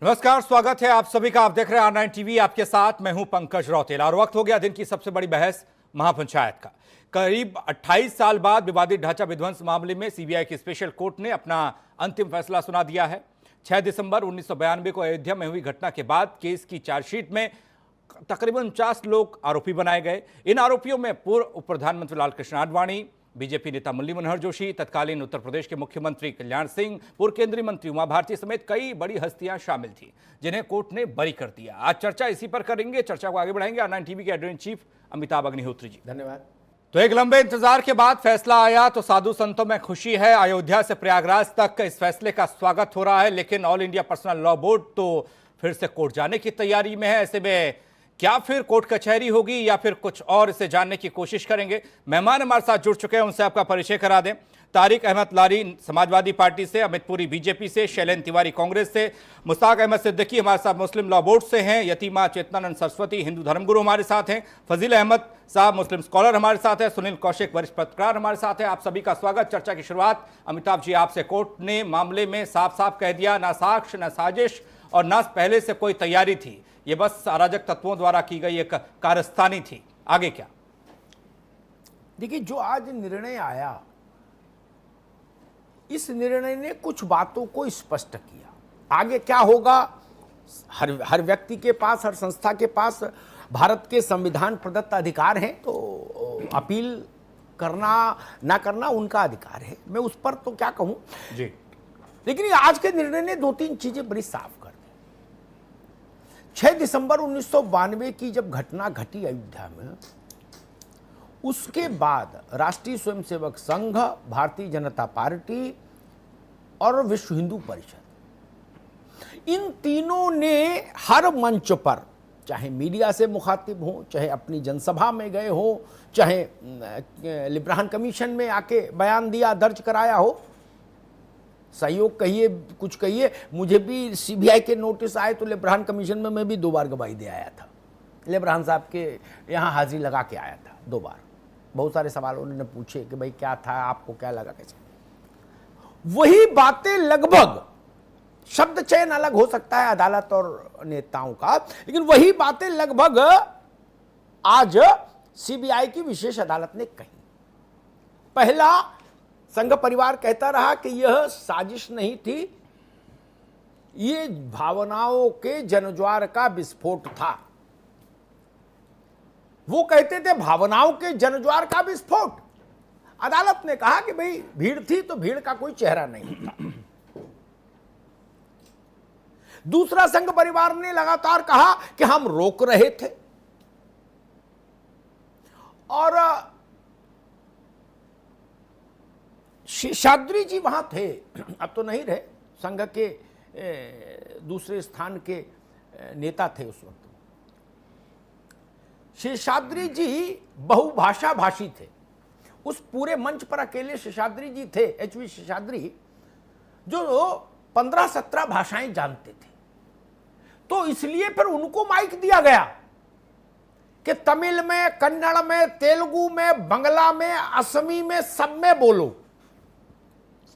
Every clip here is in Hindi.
नमस्कार, स्वागत है आप सभी का। आप देख रहे हैं R9 टीवी, आपके साथ मैं हूं पंकज रौतेला। और वक्त हो गया दिन की सबसे बड़ी बहस, महापंचायत का। करीब 28 साल बाद विवादित ढांचा विध्वंस मामले में सीबीआई की स्पेशल कोर्ट ने अपना अंतिम फैसला सुना दिया है। 6 दिसंबर 1992 को अयोध्या में हुई घटना के बाद केस की चार्जशीट में तकरीबन 49 लोग आरोपी बनाए गए। इन आरोपियों में पूर्व उप प्रधानमंत्री लालकृष्ण आडवाणी, बीजेपी नेता मुरली मनोहर जोशी, तत्कालीन उत्तर प्रदेश के मुख्यमंत्री कल्याण सिंह, पूर्व केंद्रीय मंत्री उमा भारती समेत कई बड़ी हस्तियां शामिल थी, जिन्हें कोर्ट ने बरी कर दिया। आज चर्चा इसी पर करेंगे। चर्चा को आगे बढ़ाएंगे R9 टीवी के editor in chief Amitabh Agnihotri ji. धन्यवाद। तो एक लंबे इंतजार के बाद फैसला आया तो साधु संतों में खुशी है। अयोध्या से प्रयागराज तक इस फैसले का स्वागत हो रहा है, लेकिन all India personal law board तो फिर से कोर्ट जाने की तैयारी में है। ऐसे में क्या फिर कोर्ट कचहरी होगी या फिर कुछ और, इसे जानने की कोशिश करेंगे। मेहमान हमारे साथ जुड़ चुके हैं, उनसे आपका परिचय करा दें। तारिक अहमद लारी समाजवादी पार्टी से, अमित पुरी बीजेपी से, शैलेंद्र तिवारी कांग्रेस से, मुश्ताक अहमद सिद्दीकी हमारे साथ मुस्लिम लॉ बोर्ड से हैं, यतीमा चेतनानंद सरस्वती हिंदू धर्मगुरु हमारे साथ हैं, फजील अहमद साहब मुस्लिम स्कॉलर हमारे साथ है, सुनील कौशिक वरिष्ठ पत्रकार हमारे साथ है। आप सभी का स्वागत। चर्चा की शुरुआत अमिताभ जी आपसे। कोर्ट ने मामले में साफ साफ कह दिया, ना साक्ष्य, ना साजिश और ना पहले से कोई तैयारी थी, ये बस अराजक तत्वों द्वारा की गई एक कारस्तानी थी। आगे क्या? देखिए, जो आज निर्णय आया, इस निर्णय ने कुछ बातों को स्पष्ट किया। आगे क्या होगा, हर व्यक्ति के पास, हर संस्था के पास भारत के संविधान प्रदत्त अधिकार हैं, तो अपील करना ना करना उनका अधिकार है। मैं उस पर तो क्या कहूं जी, लेकिन आज के निर्णय ने दो तीन चीजें बड़ी साफ कर दी। 6 दिसंबर 1992 की जब घटना घटी अयोध्या में, उसके बाद राष्ट्रीय स्वयंसेवक संघ, भारतीय जनता पार्टी और विश्व हिंदू परिषद, इन तीनों ने हर मंच पर, चाहे मीडिया से मुखातिब हो, चाहे अपनी जनसभा में गए हो, चाहे लिब्रान कमीशन में आके बयान दिया, दर्ज कराया हो, सहयोग कहिए, कुछ कहिए। मुझे भी सीबीआई के नोटिस आए तो लिब्रान कमीशन में मैं भी 2 बार गवाही दे आया था। लिब्रान साहब के यहाँ हाजिरी लगा के आया था 2 बार। बहुत सारे सवाल उन्होंने पूछे कि भाई क्या था, आपको क्या लगा, कैसे। वही बातें लगभग, शब्द चयन अलग हो सकता है अदालत और नेताओं का, लेकिन वही बातें लगभग आज सीबीआई की विशेष अदालत ने कही। पहला, संघ परिवार कहता रहा कि यह साजिश नहीं थी, ये भावनाओं के जनज्वार का विस्फोट था। वो कहते थे भावनाओं के जनज्वार का विस्फोट। अदालत ने कहा कि भाई भीड़ थी तो भीड़ का कोई चेहरा नहीं था। दूसरा, संघ परिवार ने लगातार कहा कि हम रोक रहे थे, और शेषाद्री जी वहां थे, अब तो नहीं रहे, संघ के दूसरे स्थान के नेता थे उस वक्त। शेषाद्री जी बहुभाषा भाषी थे। उस पूरे मंच पर अकेले शेषाद्री जी थे, एचवी शेषाद्री, जो 15-17 भाषाएं जानते थे। तो इसलिए फिर उनको माइक दिया गया कि तमिल में, कन्नड़ में, तेलुगु में, बंगला में, असमी में, सब में बोलो।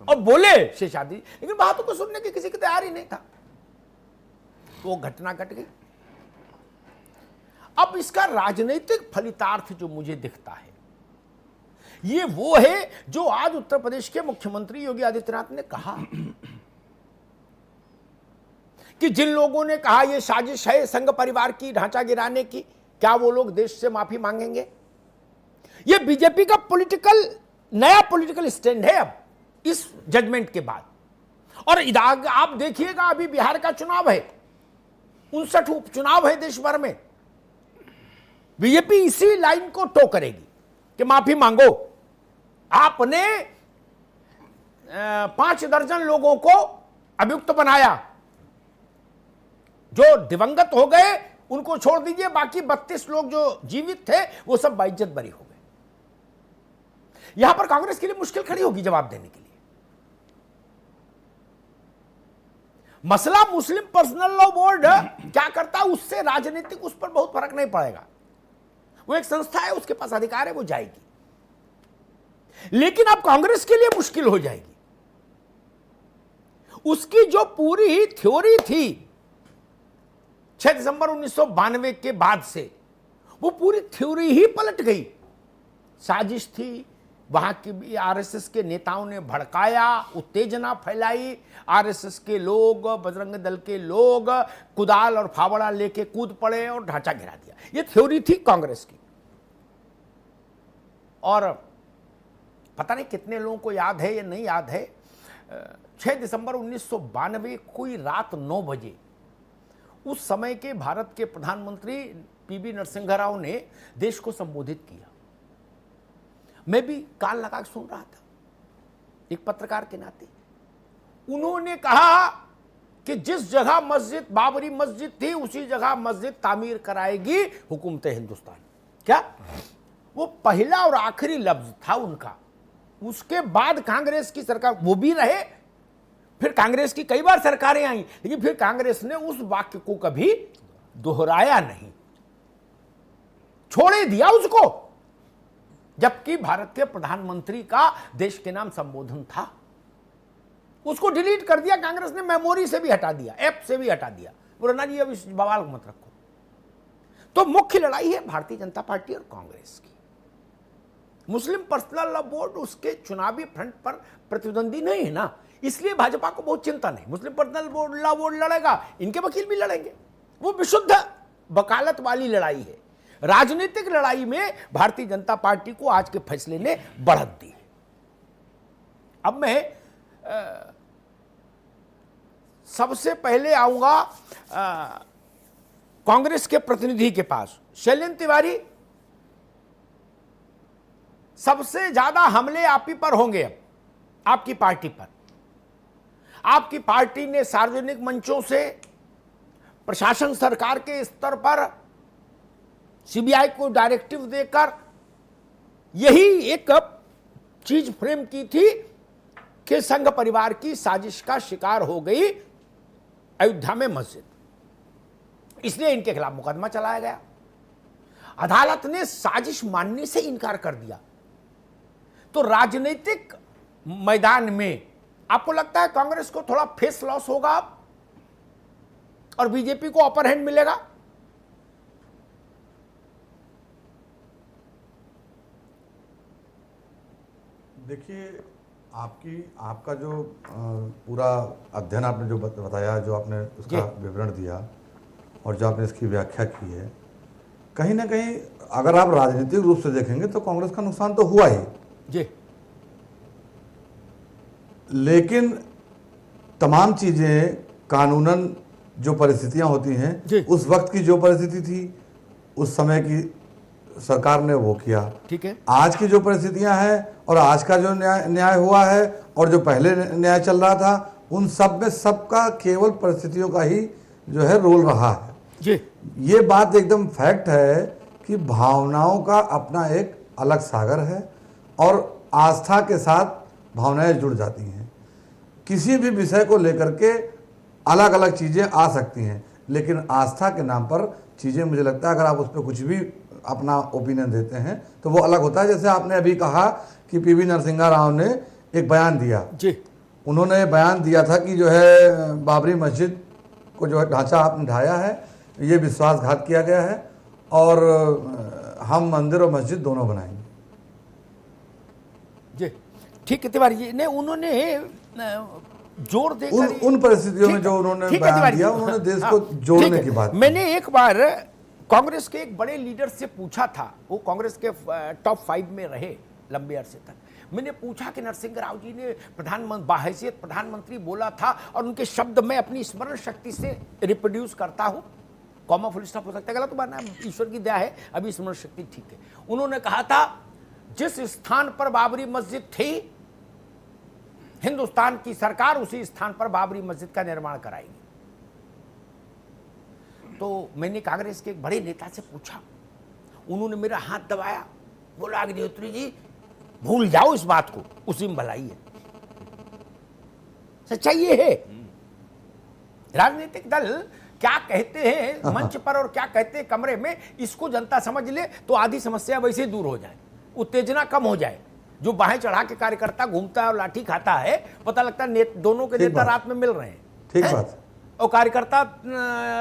और बोले शेषाद्री, लेकिन बातों को सुनने की किसी की तैयारी नहीं था। वो घटना घट गई। अब इसका राजनीतिक फलितार्थ जो मुझे दिखता है, ये वो है जो आज उत्तर प्रदेश के मुख्यमंत्री योगी आदित्यनाथ ने कहा कि जिन लोगों ने कहा यह साजिश है संघ परिवार की ढांचा गिराने की, क्या वो लोग देश से माफी मांगेंगे? यह बीजेपी का नया पॉलिटिकल स्टैंड है अब इस जजमेंट के बाद। और आप देखिएगा, अभी बिहार का चुनाव है, 59 उपचुनाव है देश भर में। बीजेपी इसी लाइन को टो करेगी कि माफी मांगो। आपने 5 दर्जन लोगों को अभियुक्त बनाया, जो दिवंगत हो गए उनको छोड़ दीजिए, बाकी 32 लोग जो जीवित थे वो सब बाइज्जत बरी हो गए। यहां पर कांग्रेस के लिए मुश्किल खड़ी होगी जवाब देने के लिए। मसला मुस्लिम पर्सनल लॉ बोर्ड क्या करता है, उससे राजनीतिक उस पर बहुत फर्क नहीं पड़ेगा। वो एक संस्था है, उसके पास अधिकार है, वो जाएगी। लेकिन अब कांग्रेस के लिए मुश्किल हो जाएगी। उसकी जो पूरी थ्योरी थी 6 दिसंबर 1992 के बाद से वो पूरी थ्योरी ही पलट गई। साजिश थी, वहां की आरएसएस के नेताओं ने भड़काया, उत्तेजना फैलाई, आरएसएस के लोग, बजरंग दल के लोग कुदाल और फावड़ा लेके कूद पड़े और ढांचा गिरा दिया। ये थ्योरी थी कांग्रेस की। और पता नहीं कितने लोगों को याद है या नहीं याद है, 6 दिसंबर 1992 कोई रात 9 बजे उस समय के भारत के प्रधानमंत्री पीवी नरसिम्हा राव ने देश को संबोधित किया। मैं भी कान लगा के सुन रहा था एक पत्रकार के नाते। उन्होंने कहा कि जिस जगह मस्जिद बाबरी मस्जिद थी उसी जगह मस्जिद तामीर कराएगी हुकूमत हिंदुस्तान। क्या वो पहला और आखिरी लफ्ज था उनका। उसके बाद कांग्रेस की सरकार वो भी रहे, फिर कांग्रेस की कई बार सरकारें आई, लेकिन फिर कांग्रेस ने उस वाक्य को कभी दोहराया नहीं, छोड़े दिया उसको। जबकि भारत के प्रधानमंत्री का देश के नाम संबोधन था, उसको डिलीट कर दिया कांग्रेस ने, मेमोरी से भी हटा दिया, ऐप से भी हटा दिया। बोला जी अब इस बवाल मत रखो। तो मुख्य लड़ाई है भारतीय जनता पार्टी और कांग्रेस की। मुस्लिम पर्सनल लॉ बोर्ड उसके चुनावी फ्रंट पर प्रतिद्वंदी नहीं है ना, इसलिए भाजपा को बहुत चिंता नहीं। मुस्लिम पर्सनल लॉ बोर्ड लड़ेगा, इनके वकील भी लड़ेंगे, वो विशुद्ध वकालत वाली लड़ाई है। राजनीतिक लड़ाई में भारतीय जनता पार्टी को आज के फैसले ने बढ़त दी। अब मैं सबसे पहले आऊंगा कांग्रेस के प्रतिनिधि के पास। शैलेंद्र तिवारी, सबसे ज्यादा हमले आप ही पर होंगे, अब आपकी पार्टी पर। आपकी पार्टी ने सार्वजनिक मंचों से, प्रशासन सरकार के स्तर पर सीबीआई को डायरेक्टिव देकर यही एक चीज फ्रेम की थी कि संघ परिवार की साजिश का शिकार हो गई अयोध्या में मस्जिद, इसलिए इनके खिलाफ मुकदमा चलाया गया। अदालत ने साजिश मानने से इनकार कर दिया। तो राजनीतिक मैदान में आपको लगता है कांग्रेस को थोड़ा फेस लॉस होगा अब और बीजेपी को अपर हैंड मिलेगा? देखिए, आपका जो पूरा अध्ययन आपने जो बताया, जो आपने उसका विवरण दिया और जो आपने इसकी व्याख्या की है, कहीं ना कहीं अगर आप राजनीतिक रूप से देखेंगे तो कांग्रेस का नुकसान तो हुआ ही जी, लेकिन तमाम चीजें कानूनन जो परिस्थितियां होती हैं, उस वक्त की जो परिस्थिति थी उस समय की सरकार ने वो किया। ठीक है। आज की जो परिस्थितियां हैं और आज का जो न्याय हुआ है और जो पहले न्याय चल रहा था, उन सब में सबका केवल परिस्थितियों का ही जो है रोल रहा है जी। ये बात एकदम फैक्ट है कि भावनाओं का अपना एक अलग सागर है और आस्था के साथ भावनाएं जुड़ जाती हैं। किसी भी विषय को लेकर के अलग अलग चीज़ें आ सकती हैं, लेकिन आस्था के नाम पर चीज़ें, मुझे लगता है अगर आप उस पर कुछ भी अपना ओपिनियन देते हैं तो वो अलग होता है। जैसे आपने अभी कहा कि पीवी नरसिम्हा राव ने एक बयान दिया जी, उन्होंने बयान दिया था कि जो है बाबरी मस्जिद को जो है ढांचा आपने ढाया है, ये विश्वासघात किया गया है और हम मंदिर और मस्जिद दोनों बनाएंगे। जी, ठीक है तिवारी जी ने उन्होंने जोर देकर उन परिस्थितियों में जो उन्होंने बयान दिया, उन्होंने देश को जोड़ने की बात। मैंने एक बार कांग्रेस के एक बड़े लीडर से पूछा था, वो कांग्रेस के टॉप 5 में रहे लंबे अरसे तक। मैंने पूछा कि नरसिम्हा राव जी ने बाहैसियत प्रधानमंत्री बोला था और उनके शब्द मैं अपनी स्मरण शक्ति से रिप्रोड्यूस करता हूं, कॉमा फुल स्टॉप हो सकता है, गलत बात ना, ईश्वर की दया है, अभी स्मरण शक्ति ठीक है। उन्होंने कहा था जिस स्थान पर बाबरी मस्जिद थी, हिंदुस्तान की सरकार उसी स्थान पर बाबरी मस्जिद का निर्माण कराएगी। तो मैंने कांग्रेस के एक बड़े नेता से पूछा, उन्होंने मेरा हाथ दबाया, बोला अग्निहोत्री जी भूल जाओ इस बात को, उसी में भलाई है। सच्चाई ये है, राजनीतिक दल क्या कहते हैं मंच पर और क्या कहते हैं कमरे में, इसको जनता समझ ले तो आधी समस्या वैसे ही दूर हो जाए, उत्तेजना कम हो जाए। जो बाहें चढ़ा के कार्यकर्ता घूमता है और लाठी खाता है, पता लगता है दोनों के नेता रात में मिल रहे हैं। ठीक बात। और कार्यकर्ता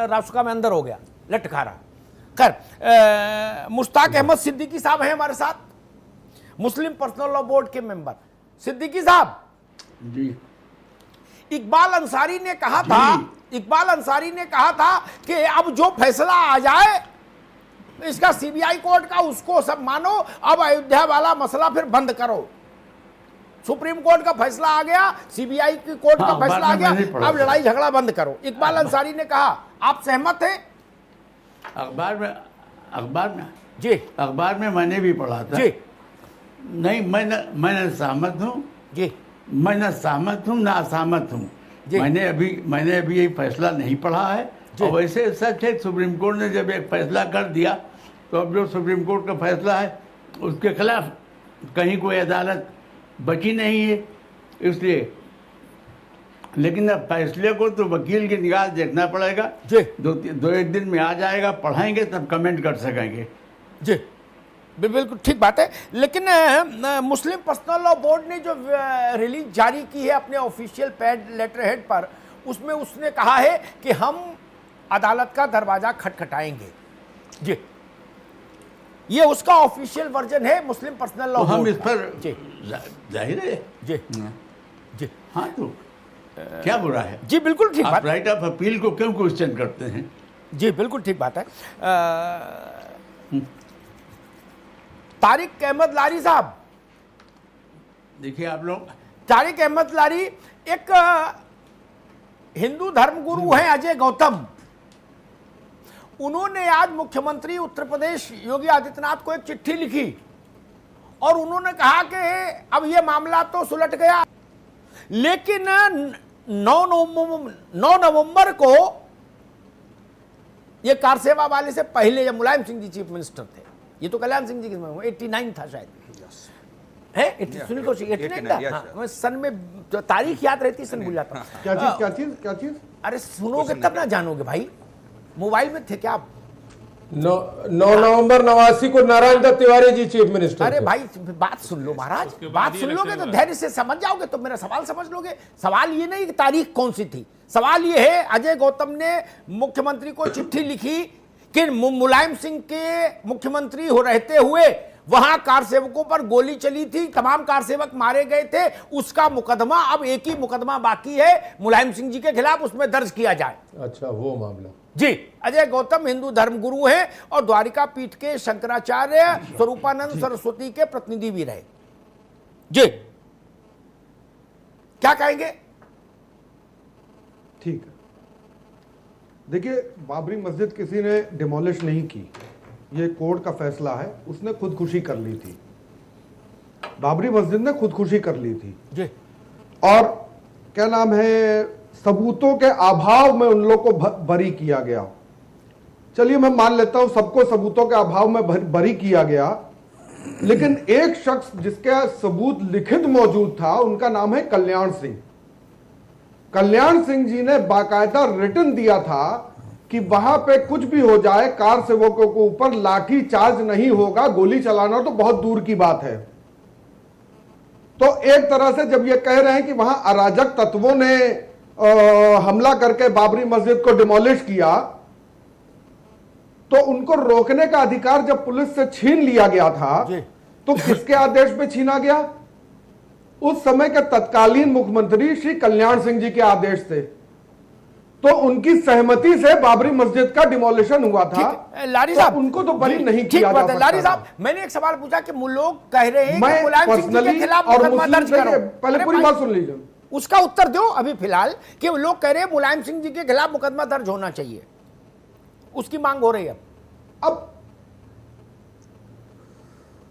रासुका में अंदर हो गया, लटका रहा। खैर, मुश्ताक अहमद सिद्दीकी साहब हैं हमारे साथ, मुस्लिम पर्सनल लॉ बोर्ड के मेंबर। सिद्दीकी साहब जी, इकबाल अंसारी ने कहा था कि अब जो फैसला आ जाए इसका सीबीआई कोर्ट का उसको सब मानो, अब अयोध्या वाला मसला फिर बंद करो। सुप्रीम कोर्ट का फैसला आ गया, सीबीआई की कोर्ट का फैसला आ गया, अब लड़ाई झगड़ा बंद करो, इकबाल अंसारी ने कहा। आप सहमत हैं? अखबार में जी, अखबार में मैंने भी पढ़ा था। जी नहीं, मैं सहमत हूँ, जी मैं न सहमत हूँ न असहमत हूँ। जी। मैंने अभी ये फैसला नहीं पढ़ा है। और वैसे सच है, सुप्रीम कोर्ट ने जब एक फैसला कर दिया तो अब जो सुप्रीम कोर्ट का फैसला है उसके खिलाफ कहीं कोई अदालत बची नहीं है, इसलिए। लेकिन अब फैसले को तो वकील की निगाह देखना पड़ेगा। जी। दो एक दिन में आ जाएगा, पढ़ाएंगे तब कमेंट कर सकेंगे। जी, बिल्कुल ठीक बात है। लेकिन मुस्लिम पर्सनल लॉ बोर्ड ने जो रिलीज जारी की है अपने ऑफिशियल पैड लेटर हेड पर, उसमें उसने कहा है कि हम अदालत का दरवाजा खटखटाएंगे। जी, ये उसका ऑफिशियल वर्जन है मुस्लिम पर्सनल लॉ तो हम बोर्ड इस का। पर जी जाहिर है। जी जी हाँ, तो क्या बुरा है? जी, बिल्कुल ठीक आप बात। राइट ऑफ अपील को क्यों क्वेश्चन करते हैं? जी, बिल्कुल ठीक बात है। तारिक अहमद लारी साहब, देखिए आप लोग, तारिक अहमद लारी एक हिंदू धर्मगुरु हैं, अजय गौतम। उन्होंने आज मुख्यमंत्री उत्तर प्रदेश योगी आदित्यनाथ को एक चिट्ठी लिखी और उन्होंने कहा कि अब यह मामला तो सुलट गया, लेकिन 9 नवंबर को यह कार सेवा वाले से पहले, जब मुलायम सिंह जी चीफ मिनिस्टर थे, ये तो कल्याण सिंह जी के 89 था शायद, है सुनील कौशिक 89 था। हाँ, मैं सन में तो तारीख याद रहती, सन भूल जाता। क्या चीज अरे सुनोगे तब ना जानोगे भाई, मोबाइल में थे क्या आप? 9 नवंबर 89 को नारायण दत्त तिवारी जी चीफ मिनिस्टर अरे थे। भाई बात सुन लो महाराज, बात सुन लोगे तो धैर्य से समझ जाओगे, तो मेरा सवाल समझ लोगे। सवाल ये नहीं कि तारीख कौन सी थी, सवाल ये है अजय गौतम ने मुख्यमंत्री को चिट्ठी लिखी कि मुलायम सिंह के मुख्यमंत्री हो रहते हुए वहां कार सेवकों पर गोली चली थी, तमाम कार सेवक मारे गए थे, उसका मुकदमा, अब एक ही मुकदमा बाकी है मुलायम सिंह जी के खिलाफ, उसमें दर्ज किया जाए। अच्छा, वो मामला। जी, अजय गौतम हिंदू धर्मगुरु हैं और द्वारिका पीठ के शंकराचार्य स्वरूपानंद सरस्वती के प्रतिनिधि भी रहे। जी, क्या कहेंगे? ठीक है, देखिए, बाबरी मस्जिद किसी ने डिमोलिश नहीं की, ये कोर्ट का फैसला है, उसने खुदकुशी कर ली थी, बाबरी मस्जिद ने खुदकुशी कर ली थी जी। और क्या नाम है, सबूतों के अभाव में उन लोग को बरी किया गया। चलिए मैं मान लेता हूं सबको सबूतों के अभाव में बरी किया गया, लेकिन एक शख्स जिसका सबूत लिखित मौजूद था, उनका नाम है कल्याण सिंह। कल्याण सिंह जी ने बाकायदा रिटन दिया था कि वहां पे कुछ भी हो जाए, कार सेवकों के ऊपर लाठी चार्ज नहीं होगा, गोली चलाना तो बहुत दूर की बात है। तो एक तरह से जब ये कह रहे हैं कि वहां अराजक तत्वों ने हमला करके बाबरी मस्जिद को डिमोलिश किया, तो उनको रोकने का अधिकार जब पुलिस से छीन लिया गया था, तो किसके आदेश पे छीना गया? उस समय के तत्कालीन मुख्यमंत्री श्री कल्याण सिंह जी के आदेश से। तो उनकी सहमति से बाबरी मस्जिद का डिमोलिशन हुआ था। लारी साहब, तो उनको तो बरी नहीं ठीक किया जा बात है। सकता लारी था। साहब, मैंने एक सवाल पूछा कि लोग कह रहे हैं कि मैं मुलायम सिंह जी के पर्सनली खिलाफ और मुकदमा मुस्लिम दर्ज करो। पहले अरे पूरी भाई, बात सुन लीजिए। उसका उत्तर दो अभी फिलहाल, कि लोग कह रहे हैं मुलायम सिंह जी के खिलाफ मुकदमा दर्ज होना चाहिए, उसकी मांग हो रही है।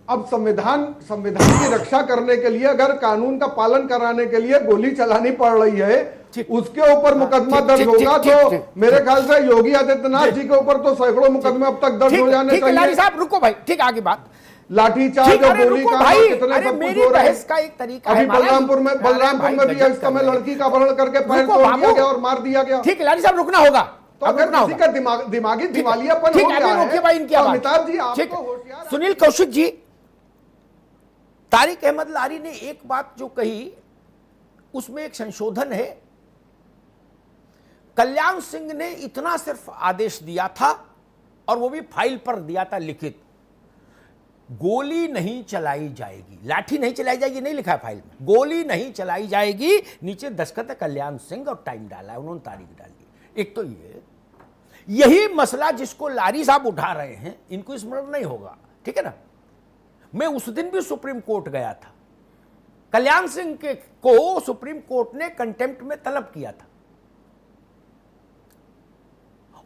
अब संविधान की रक्षा करने के लिए, अगर कानून का पालन कराने के लिए गोली चलानी पड़ रही है, उसके ऊपर मुकदमा दर्ज होगा, तो मेरे ख्याल से योगी आदित्यनाथ जी के ऊपर तो सैकड़ों मुकदमे अब तक दर्ज हो जाने चाहिए। लारी साहब रुको भाई, ठीक, आगे बात। लाठीचार्ज और गोली का कितने अरे सब कुछ मेरी हो रहा है। बहस का एक तरीका है अभी बलरामपुर में भी इस समय लड़की का अपहरण करके पैर तोड़ दिया गया और मार दिया गया। ठीक है लारी साहब, रुकना होगा। तो अगर किसी का दिमागी दिवालियापन हो गया है, तो अमिताभ जी आपको होशियार। सुनील कौशिक जी, तारिक अहमद लारी ने एक बात जो कही, उसमें एक संशोधन है। कल्याण सिंह ने इतना सिर्फ आदेश दिया था, और वो भी फाइल पर दिया था लिखित, गोली नहीं चलाई जाएगी, लाठी नहीं चलाई जाएगी नहीं लिखा है फाइल में, गोली नहीं चलाई जाएगी, नीचे दस्तखत है कल्याण सिंह और टाइम डाला है, उन्होंने तारीख डाली। एक तो यही मसला जिसको लारी साहब उठा रहे हैं, इनको स्मरण नहीं होगा, ठीक है ना। मैं उस दिन भी सुप्रीम कोर्ट गया था, कल्याण सिंह के को सुप्रीम कोर्ट ने कंटेम्प्ट में तलब किया था,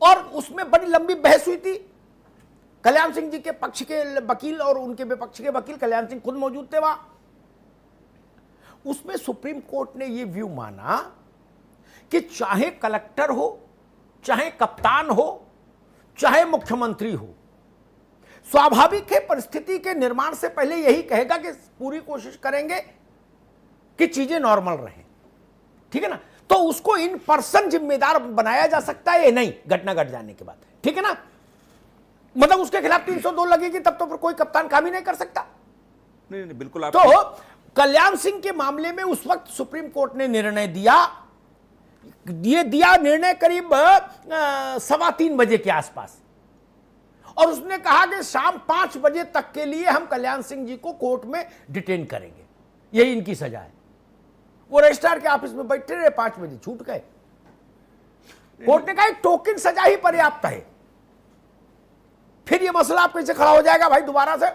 और उसमें बड़ी लंबी बहस हुई थी। कल्याण सिंह जी के पक्ष के वकील और उनके विपक्ष के वकील, कल्याण सिंह खुद मौजूद थे वहां। उसमें सुप्रीम कोर्ट ने यह व्यू माना कि चाहे कलेक्टर हो, चाहे कप्तान हो, चाहे मुख्यमंत्री हो, स्वाभाविक है परिस्थिति के निर्माण से पहले यही कहेगा कि पूरी कोशिश करेंगे कि चीजें नॉर्मल रहें, ठीक है ना। तो उसको इन पर्सन जिम्मेदार बनाया जा सकता है या नहीं घटना घट जाने के बाद, ठीक है ना। मतलब उसके खिलाफ 302 लगेगी तब तो फिर कोई कप्तान काम ही नहीं कर सकता। नहीं नहीं बिल्कुल आप तो कल्याण सिंह के मामले में उस वक्त सुप्रीम कोर्ट ने निर्णय दिया, ये दिया निर्णय करीब 3:15 बजे के आसपास, और उसने कहा कि शाम 5 बजे तक के लिए हम कल्याण सिंह जी को कोर्ट में डिटेन करेंगे, यही इनकी सजा है। वो रजिस्ट्रार के ऑफिस में बैठे रहे, 5 बजे छूट गए। कोर्ट ने कहा टोकन सजा ही पर्याप्त है। फिर ये मसला आप कैसे खड़ा हो जाएगा भाई दोबारा से?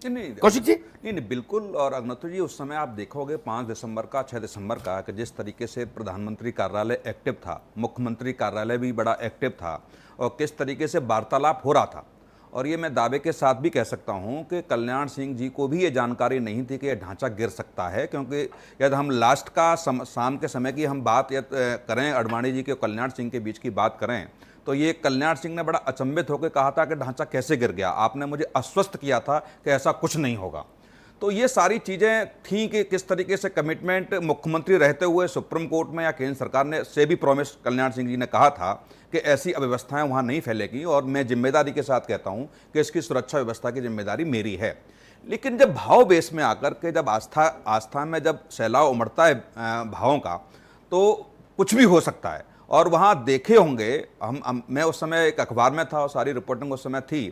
नहीं कौशिक जी? नहीं बिल्कुल। और अग्निहोत्री जी, उस समय आप देखोगे 5 दिसंबर का 6 दिसंबर का कि जिस तरीके से प्रधानमंत्री कार्यालय एक्टिव था, मुख्यमंत्री कार्यालय भी बड़ा एक्टिव था, और किस तरीके से वार्तालाप हो रहा था। और ये मैं दावे के साथ भी कह सकता हूं कि कल्याण सिंह जी को भी ये जानकारी नहीं थी कि यह ढांचा गिर सकता है, क्योंकि यदि हम लास्ट का शाम के समय की हम बात करें, आडवाणी जी के कल्याण सिंह के बीच की बात करें, तो ये कल्याण सिंह ने बड़ा अचंभित होकर कहा था कि ढांचा कैसे गिर गया, आपने मुझे आश्वस्त किया था कि ऐसा कुछ नहीं होगा। तो ये सारी चीज़ें थी कि किस तरीके से कमिटमेंट मुख्यमंत्री रहते हुए सुप्रीम कोर्ट में या केंद्र सरकार ने से भी प्रॉमिस कल्याण सिंह जी ने कहा था कि ऐसी अव्यवस्थाएं वहाँ नहीं फैलेगी, और मैं जिम्मेदारी के साथ कहता हूँ कि इसकी सुरक्षा व्यवस्था की जिम्मेदारी मेरी है। लेकिन जब भाव बेस में आकर के जब आस्था में जब सैलाब उमड़ता है भावों का, तो कुछ भी हो सकता है। और वहाँ देखे होंगे मैं उस समय एक अखबार में था और सारी रिपोर्टिंग उस समय थी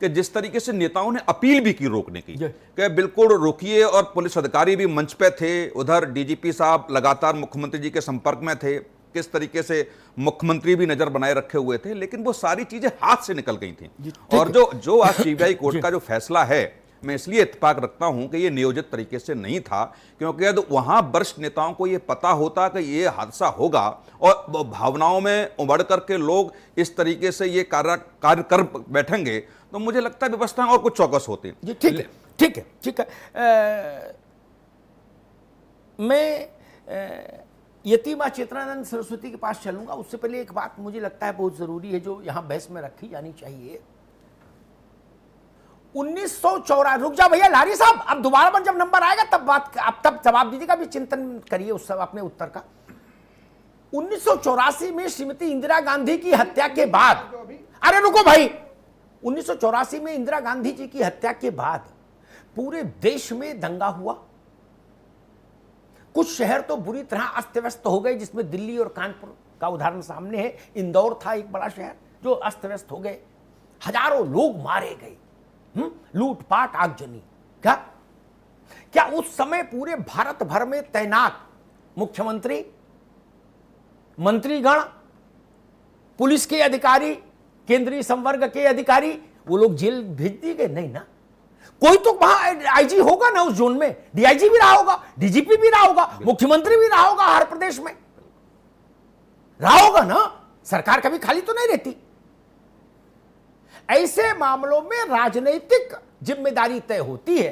कि जिस तरीके से नेताओं ने अपील भी की रोकने की कि बिल्कुल रोकिए, और पुलिस अधिकारी भी मंच पे थे, उधर डीजीपी साहब लगातार मुख्यमंत्री जी के संपर्क में थे, किस तरीके से मुख्यमंत्री भी नजर बनाए रखे हुए थे, लेकिन वो सारी चीजें हाथ से निकल गई थी। और जो आज सीबीआई कोर्ट का जो फैसला है, मैं इसलिए इत्तेफाक रखता हूं कि ये नियोजित तरीके से नहीं था, क्योंकि यदि वहां वरिष्ठ नेताओं को ये पता होता कि ये हादसा होगा और भावनाओं में उमड़ करके लोग इस तरीके से ये कार्य कर बैठेंगे, तो मुझे लगता है व्यवस्था और कुछ चौकस होती। ठीक है। मैं यतीमा चेतनानंद सरस्वती के पास चलूंगा, उससे पहले एक बात मुझे लगता है बहुत जरूरी है जो यहां बहस में रखी जानी चाहिए। 1984, रुक जाओ भैया लारी साहब, अब दोबारा पर जब नंबर आएगा तब बात, आप तब जवाब दीजिएगा, भी चिंतन करिए उस सब अपने उत्तर का। 1984 में श्रीमती इंदिरा गांधी की हत्या के बाद, अरे रुको भाई, 1984 में इंदिरा गांधी जी की हत्या के बाद पूरे देश में दंगा हुआ। कुछ शहर तो बुरी तरह अस्त व्यस्त हो गए, जिसमें दिल्ली और कानपुर का उदाहरण सामने है। इंदौर था एक बड़ा शहर जो अस्त व्यस्त हो गए, हजारों लोग मारे गए, लूटपाट आगजनी। क्या उस समय पूरे भारत भर में तैनात मुख्यमंत्री, मंत्रीगण, पुलिस के अधिकारी, केंद्रीय संवर्ग के अधिकारी, वो लोग जेल भेज दिए गए? नहीं ना। कोई तो वहां आईजी होगा ना उस जोन में, डीआईजी भी रहा होगा, डीजीपी भी रहा होगा, मुख्यमंत्री भी रहा होगा, हर प्रदेश में रहा होगा ना। सरकार कभी खाली तो नहीं रहती। ऐसे मामलों में राजनीतिक जिम्मेदारी तय होती है,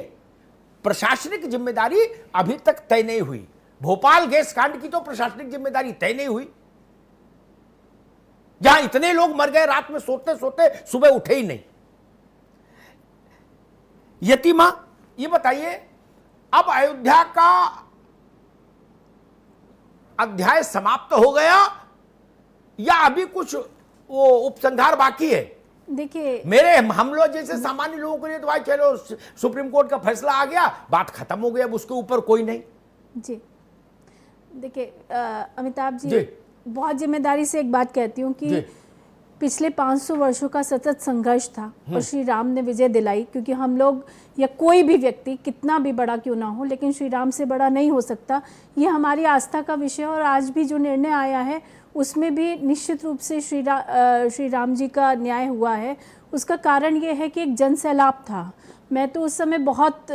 प्रशासनिक जिम्मेदारी अभी तक तय नहीं हुई। भोपाल गैस कांड की तो प्रशासनिक जिम्मेदारी तय नहीं हुई, जहां इतने लोग मर गए, रात में सोते सोते सुबह उठे ही नहीं। यतीमा, ये बताइए, अब अयोध्या का अध्याय समाप्त हो गया या अभी कुछ वो उपसंहार बाकी है? देखिए, मेरे हम लोग जैसे सामान्य लोगों के लिए तो भाई चलो सुप्रीम कोर्ट का फैसला आ गया, बात खत्म हो गई, अब उसके ऊपर कोई नहीं। जी देखिए अमिताभ जी। जी, बहुत जिम्मेदारी से एक बात कहती हूँ कि जी। पिछले 500 वर्षों का सतत संघर्ष था और श्री राम ने विजय दिलाई, क्योंकि हम लोग या कोई भी व्यक्ति कितना भी बड़ा क्यों ना हो, लेकिन श्री राम से बड़ा नहीं हो सकता। ये हमारी आस्था का विषय है और आज भी जो निर्णय आया है उसमें भी निश्चित रूप से श्री राम जी का न्याय हुआ है। उसका कारण ये है कि एक जन सैलाब था। मैं तो उस समय बहुत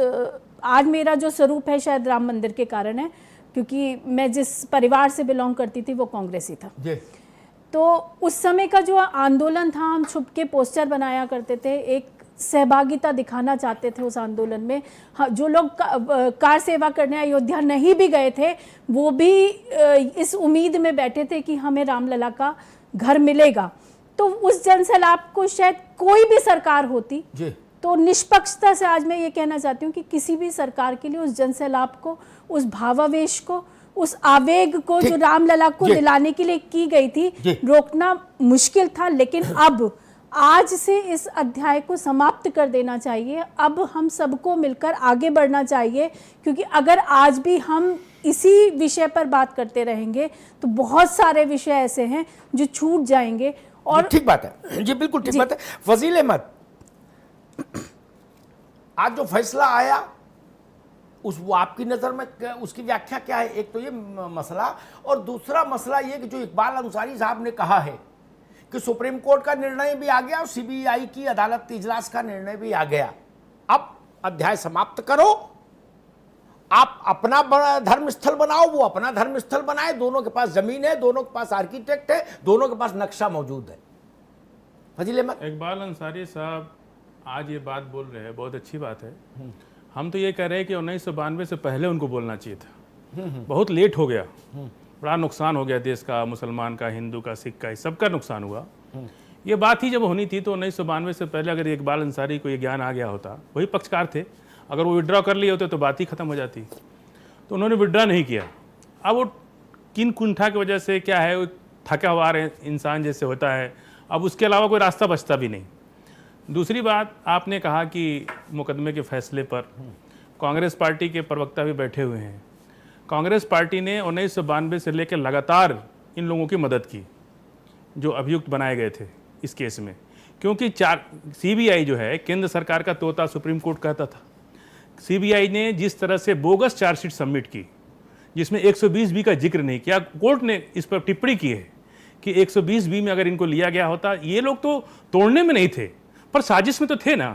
आज मेरा जो स्वरूप है शायद राम मंदिर के कारण है, क्योंकि मैं जिस परिवार से बिलोंग करती थी वो कांग्रेसी था। जी। तो उस समय का जो आंदोलन था, हम छुप के पोस्टर बनाया करते थे, एक सहभागिता दिखाना चाहते थे उस आंदोलन में। जो लोग कार सेवा करने अयोध्या नहीं भी गए थे वो भी इस उम्मीद में बैठे थे कि हमें रामलला का घर मिलेगा। तो उस जन सैलाब को शायद कोई भी सरकार होती जी। तो निष्पक्षता से आज मैं ये कहना चाहती हूँ कि किसी भी सरकार के लिए उस जन सैलाब को, उस भावावेश को, उस आवेग को जो रामलला को दिलाने के लिए की गई थी, रोकना मुश्किल था। लेकिन अब आज से इस अध्याय को समाप्त कर देना चाहिए। अब हम सबको मिलकर आगे बढ़ना चाहिए, क्योंकि अगर आज भी हम इसी विषय पर बात करते रहेंगे तो बहुत सारे विषय ऐसे हैं जो छूट जाएंगे। और ठीक बात है जी, बिल्कुल ठीक बात है। फजील अहमद, आज जो फैसला आया वो आपकी नज़र में उसकी व्याख्या क्या है? एक तो ये मसला, और दूसरा मसला ये कि जो इकबाल अंसारी साहब ने कहा है कि सुप्रीम कोर्ट का निर्णय भी आ गया और सीबीआई की अदालत इजलास का निर्णय भी आ गया, अब अध्याय समाप्त करो, आप अपना धर्म स्थल बनाओ, वो अपना धर्म स्थल बनाए, दोनों के पास जमीन है, दोनों के पास आर्किटेक्ट है, दोनों के पास नक्शा मौजूद है। फजील अहमद, इकबाल अंसारी साहब आज ये बात बोल रहे हैं, बहुत अच्छी बात है। हम तो ये कह रहे हैं कि 1992 से पहले उनको बोलना चाहिए था। बहुत लेट हो गया, बड़ा नुकसान हो गया देश का, मुसलमान का, हिंदू का, सिख का, सबका नुकसान हुआ। ये बात ही जब होनी थी तो 1992 से पहले अगर इकबाल अंसारी को ये ज्ञान आ गया होता, वही पक्षकार थे, अगर वो विड्रॉ कर लिए होते तो बात ही खत्म हो जाती। तो उन्होंने विड्रॉ नहीं किया। अब वो किन कुंठा की वजह से क्या है, वो थका हुआ इंसान जैसे होता है, अब उसके अलावा कोई रास्ता बचता भी नहीं। दूसरी बात, आपने कहा कि मुकदमे के फैसले पर कांग्रेस पार्टी के प्रवक्ता भी बैठे हुए हैं। कांग्रेस पार्टी ने 1992 से लेकर लगातार इन लोगों की मदद की जो अभियुक्त बनाए गए थे इस केस में, क्योंकि सीबीआई जो है केंद्र सरकार का तोता सुप्रीम कोर्ट कहता था। सीबीआई ने जिस तरह से बोगस चार्जशीट सबमिट की, जिसमें 120B का जिक्र नहीं किया, कोर्ट ने इस पर टिप्पणी की है कि 120B में अगर इनको लिया गया होता, ये लोग तो तोड़ने में नहीं थे पर साजिश में तो थे ना।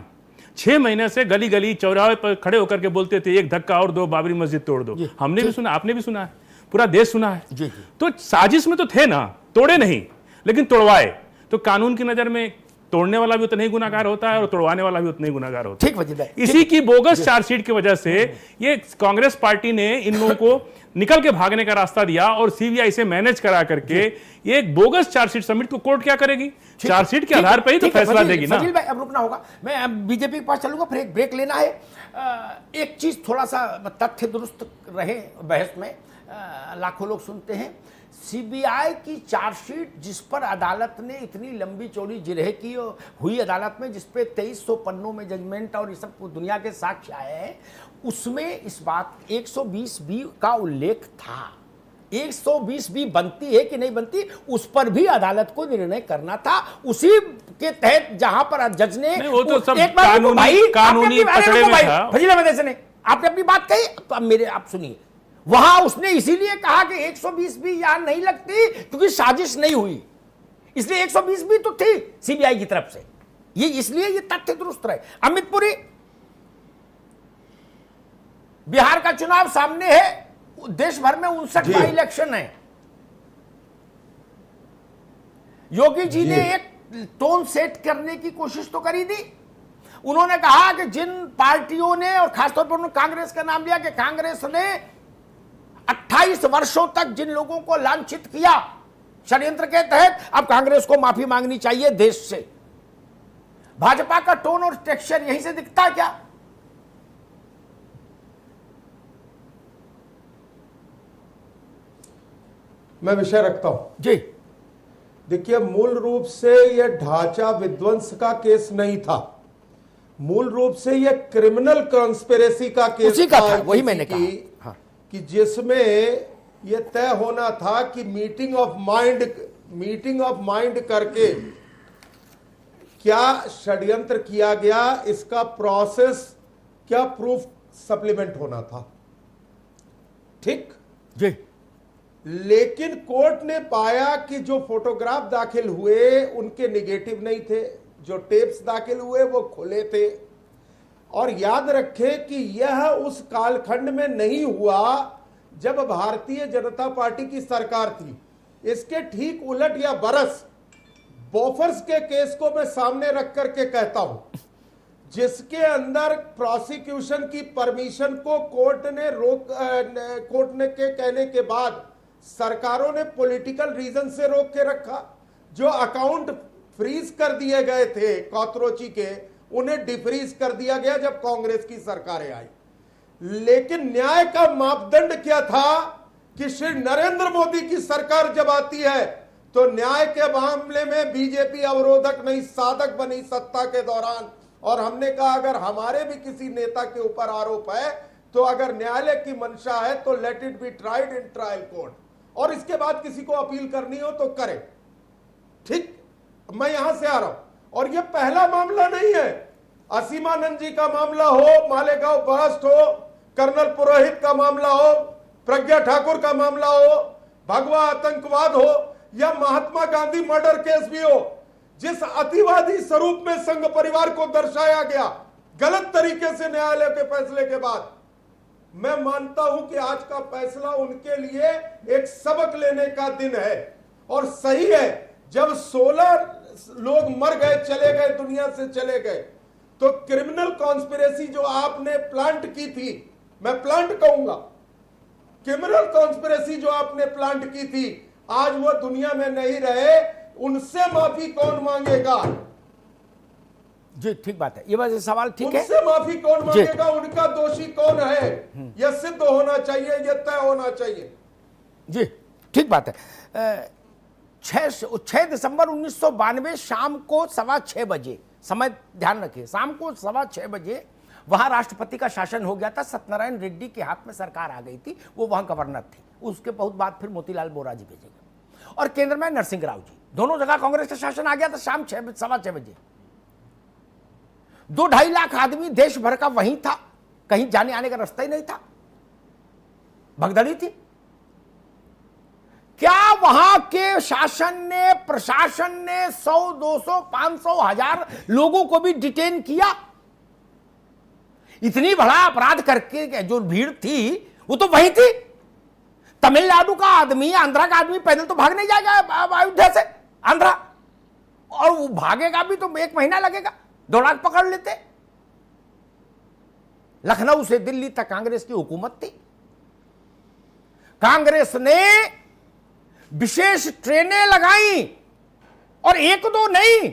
6 महीने से गली गली चौराहे पर खड़े होकर के बोलते थे एक धक्का और दो, बाबरी मस्जिद तोड़ दो। हमने भी सुना, आपने भी सुना है, पूरा देश सुना है। तो साजिश में तो थे ना, तोड़े नहीं लेकिन तोड़वाए। तो कानून की नजर में तोड़ने वाला भी उतना ही गुनाहगार होता है और तोड़वाने वाला भी उतना ही गुनाहगार होता है। ठीक वजीर है। इसी की बोगस चार्जशीट की वजह से ये कांग्रेस पार्टी ने इन लोगों को निकल के भागने का रास्ता दिया और सीबीआई से मैनेज करा करके ये एक बोगस चार्जशीट सबमिट को कोर्ट क्या करेगी? चार्जशीट के आधार पर ही तो फैसला देगी ना। फजील भाई, अब रुकना होगा, मैं अब बीजेपी के पास चलूंगा, फिर एक ब्रेक लेना है। एक चीज थोड़ा सा तथ्य दुरुस्त रहे बहस में, लाखों लोग सुनते हैं। सीबीआई की चार्जशीट जिस पर अदालत ने इतनी लंबी चौड़ी जिरह की हुई अदालत में, जिस पे 2300 पन्नों में जजमेंट और ये सब दुनिया के साक्ष्य आए हैं, उसमें इस बात 120B का उल्लेख था। 120B बनती है कि नहीं बनती, उस पर भी अदालत को निर्णय करना था। उसी के तहत जहां पर जज ने वो तो सब एक बार कानूनी पकड़े में था। फजील अहमद ऐसे ने आपने अपनी बात कही, तो अब मेरे आप सुनिए। वहां उसने इसीलिए कहा कि 120B यहां नहीं लगती क्योंकि साजिश नहीं हुई, इसलिए 120B तो थी सीबीआई की तरफ से, ये इसलिए ये तथ्य दुरुस्त रहे। अमित पुरी, बिहार का चुनाव सामने है, देश भर में 59 बाई इलेक्शन है। योगी जी ने एक टोन सेट करने की कोशिश तो करी थी। उन्होंने कहा कि जिन पार्टियों ने, और खासतौर पर उन्होंने कांग्रेस का नाम लिया, कि कांग्रेस ने 28 वर्षों तक जिन लोगों को लांछित किया षड्यंत्र के तहत, अब कांग्रेस को माफी मांगनी चाहिए देश से। भाजपा का टोन और टेक्सचर यहीं से दिखता है क्या? मैं विषय रखता हूं जी। देखिए, मूल रूप से यह ढांचा विध्वंस का केस नहीं था, मूल रूप से यह क्रिमिनल कॉन्स्पिरेसी का केस उसी का था, वही मैंने कहा। कि जिसमें ये तय होना था कि मीटिंग ऑफ माइंड करके क्या षड्यंत्र किया गया, इसका प्रोसेस क्या प्रूफ सप्लीमेंट होना था, ठीक जी। लेकिन कोर्ट ने पाया कि जो फोटोग्राफ दाखिल हुए उनके निगेटिव नहीं थे, जो टेप्स दाखिल हुए वो खुले थे। और याद रखें कि यह उस कालखंड में नहीं हुआ जब भारतीय जनता पार्टी की सरकार थी। इसके ठीक उलट या बरस बोफर्स के केस को मैं सामने रख करके कहता हूं, जिसके अंदर प्रोसिक्यूशन की परमिशन को कोर्ट ने के कहने के बाद सरकारों ने पॉलिटिकल रीजन से रोक के रखा। जो अकाउंट फ्रीज कर दिए गए थे कॉकरोची के, उन्हें डिफ्रीज कर दिया गया जब कांग्रेस की सरकारें आई। लेकिन न्याय का मापदंड क्या था कि श्री नरेंद्र मोदी की सरकार जब आती है तो न्याय के मामले में बीजेपी अवरोधक नहीं साधक बनी सत्ता के दौरान। और हमने कहा अगर हमारे भी किसी नेता के ऊपर आरोप है तो अगर न्यायालय की मंशा है तो let it be tried in trial court, और इसके बाद किसी को अपील करनी हो तो करे। ठीक, मैं यहां से आ रहा हूं। और यह पहला मामला नहीं है। असीमानंद जी का मामला हो, मालेगांव बस्ट हो, कर्नल पुरोहित का मामला हो, प्रज्ञा ठाकुर का मामला हो, भगवा आतंकवाद हो, या महात्मा गांधी मर्डर केस भी हो, जिस अतिवादी स्वरूप में संघ परिवार को दर्शाया गया गलत तरीके से न्यायालय के फैसले के बाद, मैं मानता हूं कि आज का फैसला उनके लिए एक सबक लेने का दिन है। और सही है, जब 16 लोग मर गए, चले गए, दुनिया से चले गए, तो क्रिमिनल कॉन्स्पिरेसी जो आपने प्लांट की थी, मैं प्लांट कहूंगा, क्रिमिनल कॉन्स्पिरेसी जो आपने प्लांट की थी, आज वो दुनिया में नहीं रहे, उनसे माफी कौन मांगेगा? जी ठीक बात है, ये वैसे सवाल ठीक है। उनसे माफी कौन मांगेगा? उनका दोषी कौन है, यह सिद्ध होना चाहिए, यह तय होना चाहिए। जी ठीक बात है। 6 दिसंबर 1992 शाम को 6:15 बजे, समय ध्यान रखिए, शाम को 6:15 बजे वहां राष्ट्रपति का शासन हो गया था। सत्यनारायण रेड्डी के हाथ में सरकार आ गई थी, वो वहां गवर्नर थे। उसके बहुत बाद फिर मोतीलाल वोरा जी भेजे गए और केंद्र में नरसिंह राव जी। दोनों जगह कांग्रेस का शासन आ गया था। शाम 6:15 बजे 2-2.5 लाख आदमी देश भर का वहीं था, कहीं जाने आने का रास्ता ही नहीं था, भगदड़ी थी। क्या वहां के शासन ने, प्रशासन ने 100, 200, 500, 1000 लोगों को भी डिटेन किया? इतनी बड़ा अपराध करके जो भीड़ थी वो तो वही थी। तमिलनाडु का आदमी, आंध्रा का आदमी पैदल तो भाग नहीं जाएगा अयोध्या से आंध्रा, और वो भागेगा भी तो 1 महीना लगेगा, 2 लाख पकड़ लेते। लखनऊ से दिल्ली तक कांग्रेस की हुकूमत थी। कांग्रेस ने विशेष ट्रेनें लगाई, और 1-2 नहीं,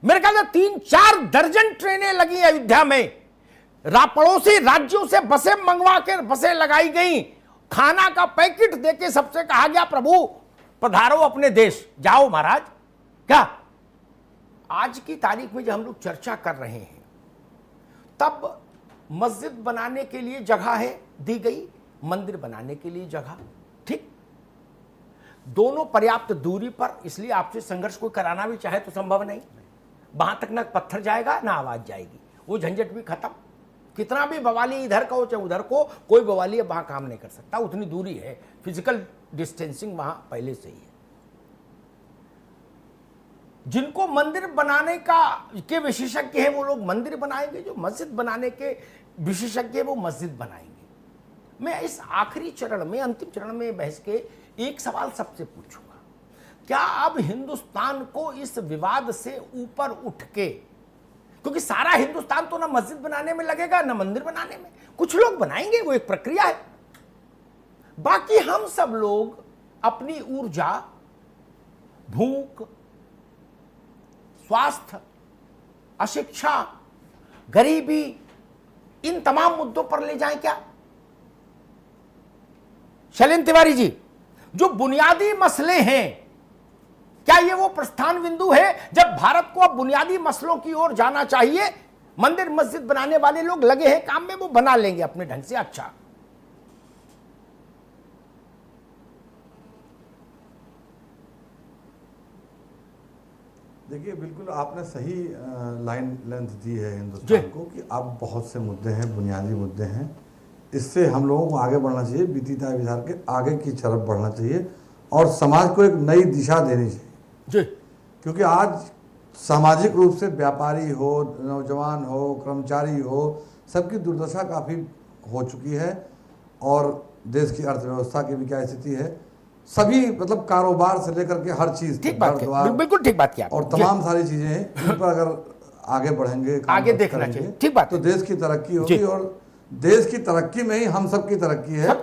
मेरे ख्याल से 3-4 दर्जन ट्रेनें लगी अयोध्या में। पड़ोसी राज्यों से बसें मंगवा कर बसें लगाई गई। खाना का पैकेट देके सबसे कहा गया प्रभु पधारो अपने देश, जाओ महाराज। क्या आज की तारीख में जब हम लोग चर्चा कर रहे हैं, तब मस्जिद बनाने के लिए जगह है दी गई, मंदिर बनाने के लिए जगह, ठीक, दोनों पर्याप्त दूरी पर, इसलिए आपसे संघर्ष कोई कराना भी चाहे तो संभव नहीं। वहां तक ना पत्थर जाएगा ना आवाज जाएगी, वो झंझट भी खत्म। कितना भी बवाली इधर का हो चाहे उधर को, कोई बवाली वहां काम नहीं कर सकता, उतनी दूरी है, फिजिकल डिस्टेंसिंग वहां पहले से ही है। जिनको मंदिर बनाने के विशेषज्ञ हैं वो लोग मंदिर बनाएंगे, जो मस्जिद बनाने के विशेषज्ञ हैं वो मस्जिद बनाएंगे। मैं इस आखिरी चरण में, अंतिम चरण में बहस के एक सवाल सबसे पूछूंगा, क्या अब हिंदुस्तान को इस विवाद से ऊपर उठ के, क्योंकि सारा हिंदुस्तान तो ना मस्जिद बनाने में लगेगा ना मंदिर बनाने में, कुछ लोग बनाएंगे, वो एक प्रक्रिया है, बाकी हम सब लोग अपनी ऊर्जा, भूख, स्वास्थ्य, अशिक्षा, गरीबी, इन तमाम मुद्दों पर ले जाएं क्या? शैलेंद्र तिवारी जी, जो बुनियादी मसले हैं, क्या ये वो प्रस्थान बिंदु है जब भारत को अब बुनियादी मसलों की ओर जाना चाहिए? मंदिर मस्जिद बनाने वाले लोग लगे हैं काम में, वो बना लेंगे अपने ढंग से। अच्छा, देखिए बिल्कुल आपने सही लाइन लेंथ दी है हिंदुस्तान को कि अब बहुत से मुद्दे हैं, बुनियादी मुद्दे हैं, इससे हम लोगों को आगे बढ़ना चाहिए, बीतीता विचार के आगे की तरफ बढ़ना चाहिए और समाज को एक नई दिशा देनी चाहिए। क्योंकि आज सामाजिक रूप से व्यापारी हो, नौजवान हो, कर्मचारी हो, सबकी दुर्दशा काफ़ी हो चुकी है और देश की अर्थव्यवस्था की भी क्या स्थिति है, सभी मतलब कारोबार से लेकर के हर चीज, ठीक बात है, बिल्कुल ठीक बात किया और तमाम सारी चीजें हैं, इन पर अगर आगे बढ़ेंगे, आगे देखना चाहिए, ठीक बात, तो देश की तरक्की होगी और देश की तरक्की में ही हम सबकी तरक्की है।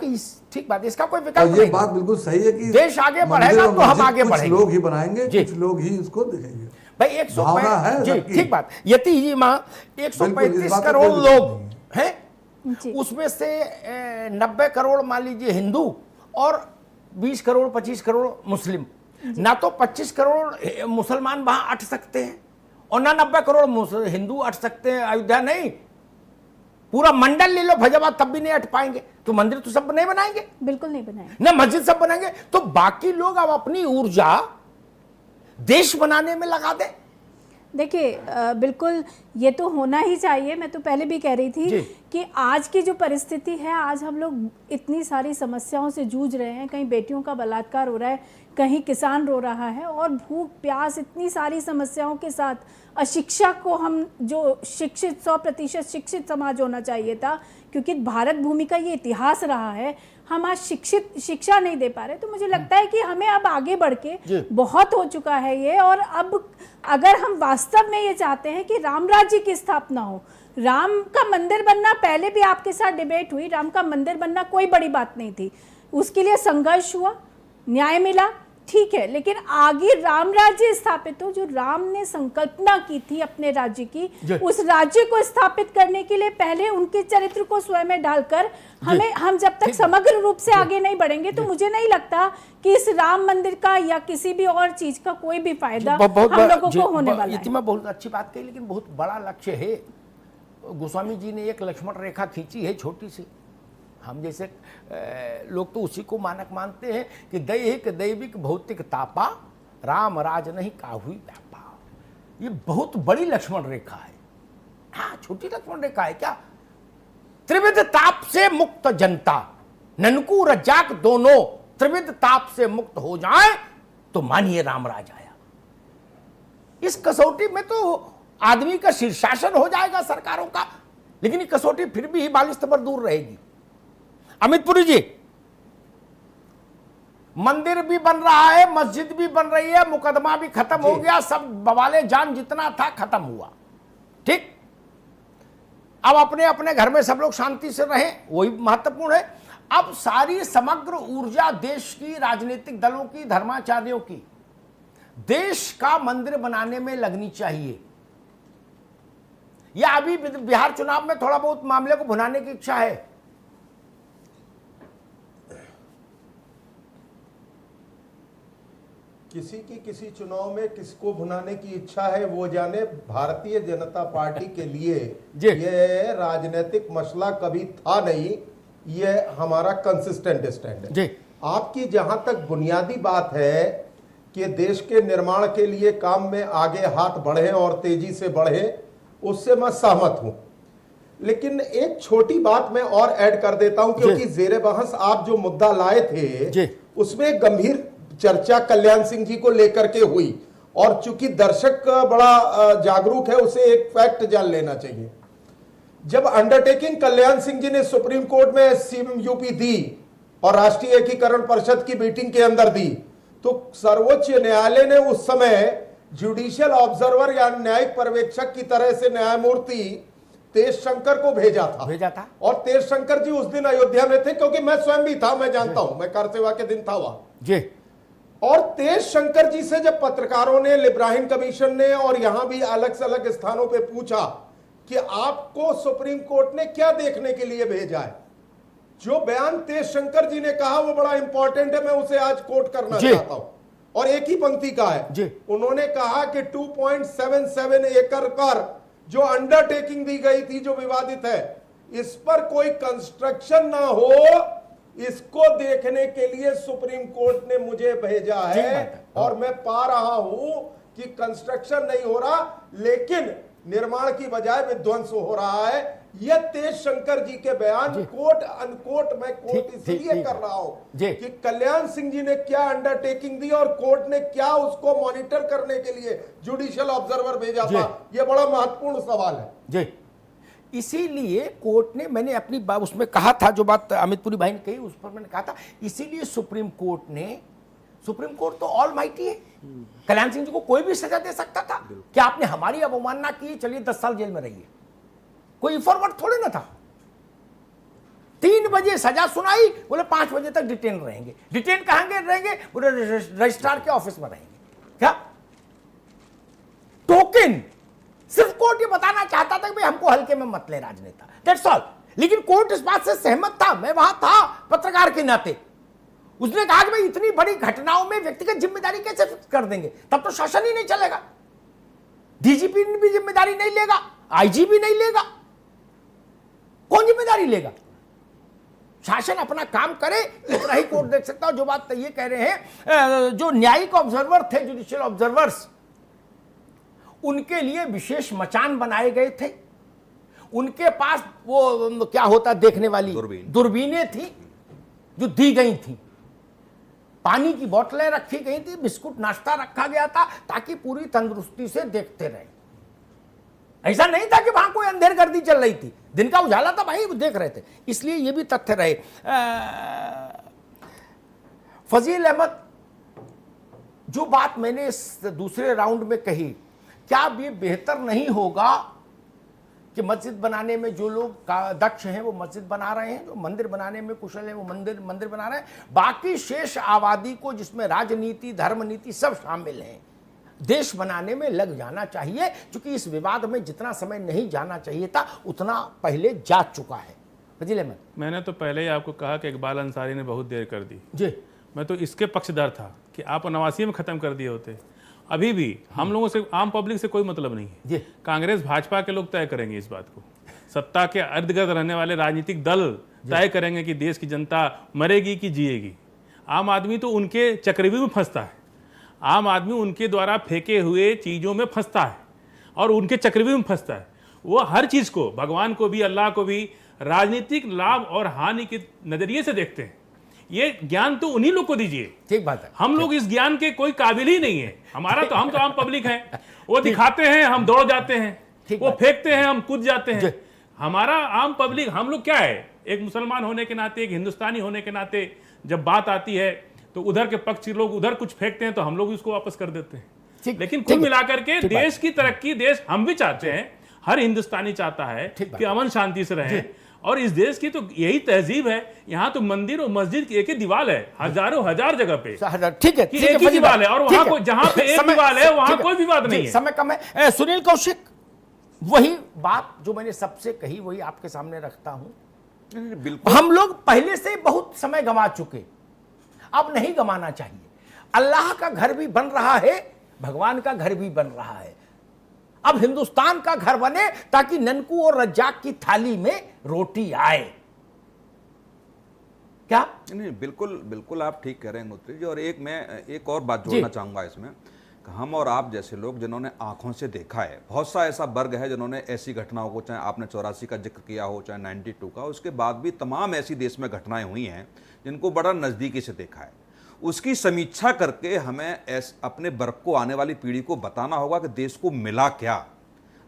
ठीक बात, इसका कोई विकल्प नहीं। ये बात बिल्कुल सही है कि देश आगे बढ़ेगा तो हम आगे बढ़ेंगे। कुछ लोग ही बनाएंगे, कुछ लोग ही इसको देखेंगे। भाई 135 ठीक बात, यति जी माँ 135 करोड़ लोग हैं, उसमें से 90 करोड़ मान लीजिए हिंदू और 20 करोड़ 25 करोड़ मुस्लिम। ना तो 25 करोड़ मुसलमान वहां अट सकते हैं और ना 90 करोड़ हिंदू अट सकते हैं। अयोध्या नहीं, पूरा मंडल ले लो फैजाबाद, तब भी नहीं अट पाएंगे। तो मंदिर तो सब नहीं बनाएंगे, बिल्कुल नहीं बनाएंगे, ना मस्जिद सब बनाएंगे। तो बाकी लोग अब अपनी ऊर्जा देश बनाने में लगा दें। देखिए बिल्कुल ये तो होना ही चाहिए। मैं तो पहले भी कह रही थी कि आज की जो परिस्थिति है, आज हम लोग इतनी सारी समस्याओं से जूझ रहे हैं। कहीं बेटियों का बलात्कार हो रहा है, कहीं किसान रो रहा है और भूख प्यास, इतनी सारी समस्याओं के साथ अशिक्षा को हम जो शिक्षित 100% शिक्षित समाज होना चाहिए था, क्योंकि भारत भूमि का ये इतिहास रहा है, हम आज शिक्षा नहीं दे पा रहे। तो मुझे लगता है कि हमें अब आगे बढ़ के, बहुत हो चुका है ये, और अब अगर हम वास्तव में ये चाहते हैं कि राम राज्य की स्थापना हो, राम का मंदिर बनना, पहले भी आपके साथ डिबेट हुई, राम का मंदिर बनना कोई बड़ी बात नहीं थी, उसके लिए संघर्ष हुआ, न्याय मिला, ठीक है, लेकिन आगे राम राज्य स्थापित हो, जो राम ने संकल्पना की थी अपने राज्य की, उस राज्य को स्थापित करने के लिए पहले उनके चरित्र को स्वयं में डालकर हम जब तक समग्र रूप से आगे नहीं बढ़ेंगे, तो मुझे नहीं लगता कि इस राम मंदिर का या किसी भी और चीज का कोई भी फायदा हम लोगों को होने वाला है। इतना बहुत अच्छी बात कही, लेकिन बहुत बड़ा लक्ष्य है। गोस्वामी जी ने एक लक्ष्मण रेखा खींची है छोटी सी। हम जैसे लोग तो उसी को मानक मानते हैं कि दैहिक दैविक भौतिक तापा, राम राज नहीं काहुई व्यापा। ये बहुत बड़ी लक्ष्मण रेखा है। हाँ, छोटी लक्ष्मण रेखा है क्या? त्रिविध ताप से मुक्त जनता, ननकू रज्जाक दोनों त्रिविध ताप से मुक्त हो जाए तो मानिए राम राज आया। इस कसौटी में तो आदमी का शीर्षासन हो जाएगा सरकारों का, लेकिन ये कसौटी फिर भी 42 पर दूर रहेगी। अमितपुरी जी, मंदिर भी बन रहा है, मस्जिद भी बन रही है, मुकदमा भी खत्म हो गया, सब बवाले जान जितना था खत्म हुआ, ठीक। अब अपने अपने घर में सब लोग शांति से रहें, वही महत्वपूर्ण है। अब सारी समग्र ऊर्जा देश की, राजनीतिक दलों की, धर्माचार्यों की, देश का मंदिर बनाने में लगनी चाहिए। या अभी बिहार चुनाव में थोड़ा बहुत मामले को भुनाने की इच्छा है? किसी की किसी चुनाव में किसको भुनाने की इच्छा है वो जाने। भारतीय जनता पार्टी के लिए ये राजनीतिक मसला कभी था नहीं, ये हमारा कंसिस्टेंट स्टैंड है। आपकी जहां तक बुनियादी बात है कि देश के निर्माण के लिए काम में आगे हाथ बढ़े और तेजी से बढ़े, उससे मैं सहमत हूं। लेकिन एक छोटी बात मैं और ऐड कर देता हूं, क्योंकि जेरे बहस आप जो मुद्दा लाए थे उसमें गंभीर चर्चा कल्याण सिंह जी को लेकर के हुई, और चूंकि दर्शक बड़ा जागरूक है, उसे एक फैक्ट जान लेना चाहिए। जब अंडरटेकिंग कल्याण सिंह जी ने सुप्रीम कोर्ट में सीएमयूपी दी और राष्ट्रीय एकीकरण परिषद की मीटिंग के अंदर दी, तो सर्वोच्च न्यायालय ने उस समय जुडिशियल ऑब्जर्वर या न्यायिक पर्यवेक्षक की तरह से न्यायमूर्ति तेज शंकर को भेजा था। और तेज शंकर जी उस दिन अयोध्या में थे, क्योंकि मैं स्वयं भी था, मैं जानता हूं, मैं कार सेवा के दिन था वहां। और तेज शंकर जी से जब पत्रकारों ने, लिब्राहिम कमीशन ने और यहां भी अलग से अलग स्थानों पे पूछा कि आपको सुप्रीम कोर्ट ने क्या देखने के लिए भेजा है, जो बयान तेज शंकर जी ने कहा वो बड़ा इंपॉर्टेंट है, मैं उसे आज कोट करना चाहता हूं, और एक ही पंक्ति का है। उन्होंने कहा कि 2.77 एकड़ पर जो अंडरटेकिंग दी गई थी, जो विवादित है, इस पर कोई कंस्ट्रक्शन ना हो, इसको देखने के लिए सुप्रीम कोर्ट ने मुझे भेजा है। और मैं पा रहा हूं कि कंस्ट्रक्शन नहीं हो रहा लेकिन निर्माण की बजाय विध्वंस हो रहा है। यह तेज शंकर जी के बयान कोट अनकोट मैं कोट इसलिए कर रहा हूं कि कल्याण सिंह जी ने क्या अंडरटेकिंग दी और कोर्ट ने क्या उसको मॉनिटर करने के लिए जुडिशियल ऑब्जर्वर भेजा था, यह बड़ा महत्वपूर्ण सवाल है जी। इसीलिए कोर्ट ने, मैंने अपनी बात उसमें कहा था, जो बात अमित पुरी भाई ने कही उस पर मैंने कहा था, इसीलिए सुप्रीम कोर्ट तो ऑल माइटी है। कल्याण सिंह जी को कोई भी सजा दे सकता था। क्या आपने हमारी अवमानना की, चलिए 10 साल जेल में रहिए, कोई फॉरवर्ड थोड़े ना था। 3 बजे सजा सुनाई, बोले 5 बजे तक डिटेन रहेंगे। डिटेन कहां रहेंगे? बोले रजिस्ट्रार के ऑफिस में रहेंगे। क्या टोकन? सिर्फ कोर्ट ये बताना चाहता था कि भाई हमको हल्के में मत ले राजनेता, दैट्स ऑल। लेकिन कोर्ट इस बात से सहमत था, मैं वहां था पत्रकार के नाते। उसने कहा कि भाई इतनी बड़ी घटनाओं में व्यक्तिगत जिम्मेदारी कैसे फिक्स कर देंगे, तब तो शासन ही नहीं चलेगा। डीजीपी भी जिम्मेदारी नहीं लेगा, आईजी भी नहीं लेगा, कौन जिम्मेदारी लेगा? शासन अपना काम करे, इतना ही कोर्ट देख सकता है। जो बात ये कह रहे हैं, जो न्यायिक ऑब्जर्वर थे, जुडिशियल ऑब्जर्वर्स, उनके लिए विशेष मचान बनाए गए थे। उनके पास वो क्या होता देखने वाली दूरबीनें थी जो दी गई थी, पानी की बोतलें रखी गई थी, बिस्कुट नाश्ता रखा गया था ताकि पूरी तंदुरुस्ती से देखते रहे। ऐसा नहीं था कि वहां कोई अंधेर गर्दी चल रही थी, दिन का उजाला था भाई, वो देख रहे थे। इसलिए ये भी तथ्य रहे। फजील अहमद, जो बात मैंने इस दूसरे राउंड में कही, क्या अब ये बेहतर नहीं होगा कि मस्जिद बनाने में जो लोग दक्ष हैं वो मस्जिद बना रहे हैं, जो मंदिर बनाने में कुशल हैं वो मंदिर बना रहे हैं, बाकी शेष आबादी को, जिसमें राजनीति धर्म नीति सब शामिल हैं, देश बनाने में लग जाना चाहिए। क्योंकि इस विवाद में जितना समय नहीं जाना चाहिए था उतना पहले जा चुका है। फजील अहमद, मैंने तो पहले ही आपको कहा कि इकबाल अंसारी ने बहुत देर कर दी जी। मैं तो इसके पक्षधर था कि आप 89 में ख़त्म कर दिए होते। अभी भी हम लोगों से, आम पब्लिक से कोई मतलब नहीं है। कांग्रेस भाजपा के लोग तय करेंगे इस बात को। सत्ता के इर्द गिर्द रहने वाले राजनीतिक दल तय करेंगे कि देश की जनता मरेगी कि जिएगी। आम आदमी तो उनके चक्रव्यूह में फंसता है, आम आदमी उनके द्वारा फेंके हुए चीज़ों में फंसता है और उनके चक्रव्यूह में फंसता है। वो हर चीज़ को, भगवान को भी, अल्लाह को भी राजनीतिक लाभ और हानि के नज़रिए से देखते हैं। ये ज्ञान तो उन्हीं लोग को दीजिए। ठीक बात है। हम लोग इस ज्ञान के कोई काबिल ही नहीं है। हमारा तो, हम तो आम पब्लिक हैं। वो दिखाते हैं, हम दौड़ जाते हैं, वो फेंकते हैं, हम कूद जाते हैं। हमारा आम पब्लिक, हम लोग क्या है, एक मुसलमान होने के नाते, एक हिंदुस्तानी होने के नाते, जब बात आती है तो उधर के पक्ष लोग उधर कुछ फेंकते हैं तो हम लोग उसको वापस कर देते हैं। लेकिन कुल मिलाकर के देश की तरक्की, देश हम भी चाहते हैं, हर हिंदुस्तानी चाहता है कि अमन शांति से रहें। और इस देश की तो यही तहजीब है। यहाँ तो मंदिर और मस्जिद की एक ही दीवार है, हजारों हजार जगह पे। ठीक है, एक ही दीवार है, और वहां को जहां पे एक दीवार है वहां कोई विवाद नहीं है। समय कम है। सुनील कौशिक, वही बात जो मैंने सबसे कही वही आपके सामने रखता हूं। बिल्कुल, हम लोग पहले से बहुत समय गंवा चुके, अब नहीं गंवाना चाहिए। अल्लाह का घर भी बन रहा है, भगवान का घर भी बन रहा है। अब हिंदुस्तान का घर बने ताकि ननकू और रज्जाक की थाली में रोटी आए। क्या? नहीं, बिल्कुल बिल्कुल आप ठीक कह रहे हैं मुत्री जी। और एक और बात जोड़ना चाहूंगा इसमें, हम और आप जैसे लोग जिन्होंने आंखों से देखा है, बहुत सा ऐसा वर्ग है जिन्होंने ऐसी घटनाओं को, चाहे आपने 84 का जिक्र किया हो, चाहे 92 का, उसके बाद भी तमाम ऐसी देश में घटनाएं हुई हैं जिनको बड़ा नज़दीकी से देखा है। उसकी समीक्षा करके हमें अपने वर्ग को, आने वाली पीढ़ी को बताना होगा कि देश को मिला क्या,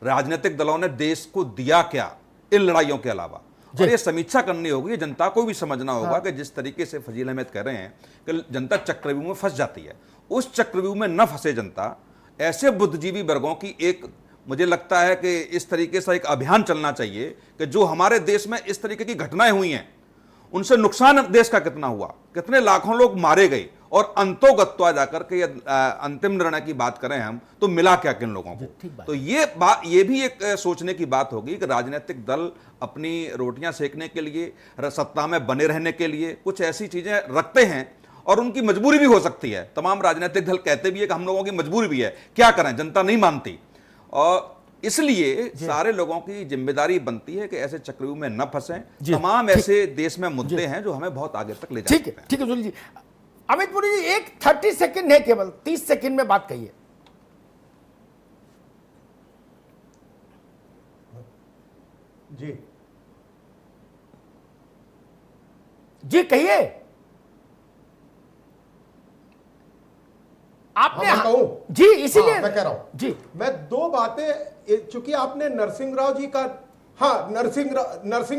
राजनीतिक दलों ने देश को दिया क्या इन लड़ाइयों के अलावा। और ये समीक्षा करनी होगी, जनता को भी समझना होगा कि जिस तरीके से फजील अहमद कह रहे हैं कि जनता चक्रव्यूह में फंस जाती है, उस चक्रव्यूह में न फंसे जनता। ऐसे बुद्धिजीवी वर्गों की एक, मुझे लगता है कि इस तरीके से एक अभियान चलना चाहिए कि जो हमारे देश में इस तरीके की घटनाएं हुई हैं उनसे नुकसान देश का कितना हुआ, कितने लाखों लोग मारे गए, और अंतोगत्वा जाकर के अंतिम निर्णय की बात करें हम तो मिला क्या किन लोगों को। तो ये भी एक सोचने की बात होगी कि राजनीतिक दल अपनी रोटियां सेकने के लिए, सत्ता में बने रहने के लिए कुछ ऐसी चीजें रखते हैं, और उनकी मजबूरी भी हो सकती है। तमाम राजनीतिक दल कहते भी है कि हम लोगों की मजबूरी भी है, क्या करें, जनता नहीं मानती। और इसलिए सारे लोगों की जिम्मेदारी बनती है कि ऐसे चक्रव्यूह में न फंसें। तमाम ऐसे देश में मुद्दे हैं जो हमें बहुत आगे तक ले जा सकते हैं। ठीक है सुनील जी। अमित पुरी जी, एक 30 सेकंड है, केवल 30 सेकंड में बात कहिए। जी जी कहिए। आपने हाँ, मैं कहूं? जी इसीलिए हाँ, मैं कह रहा हूं जी मैं दो बातें, चूंकि आपने नरसिंह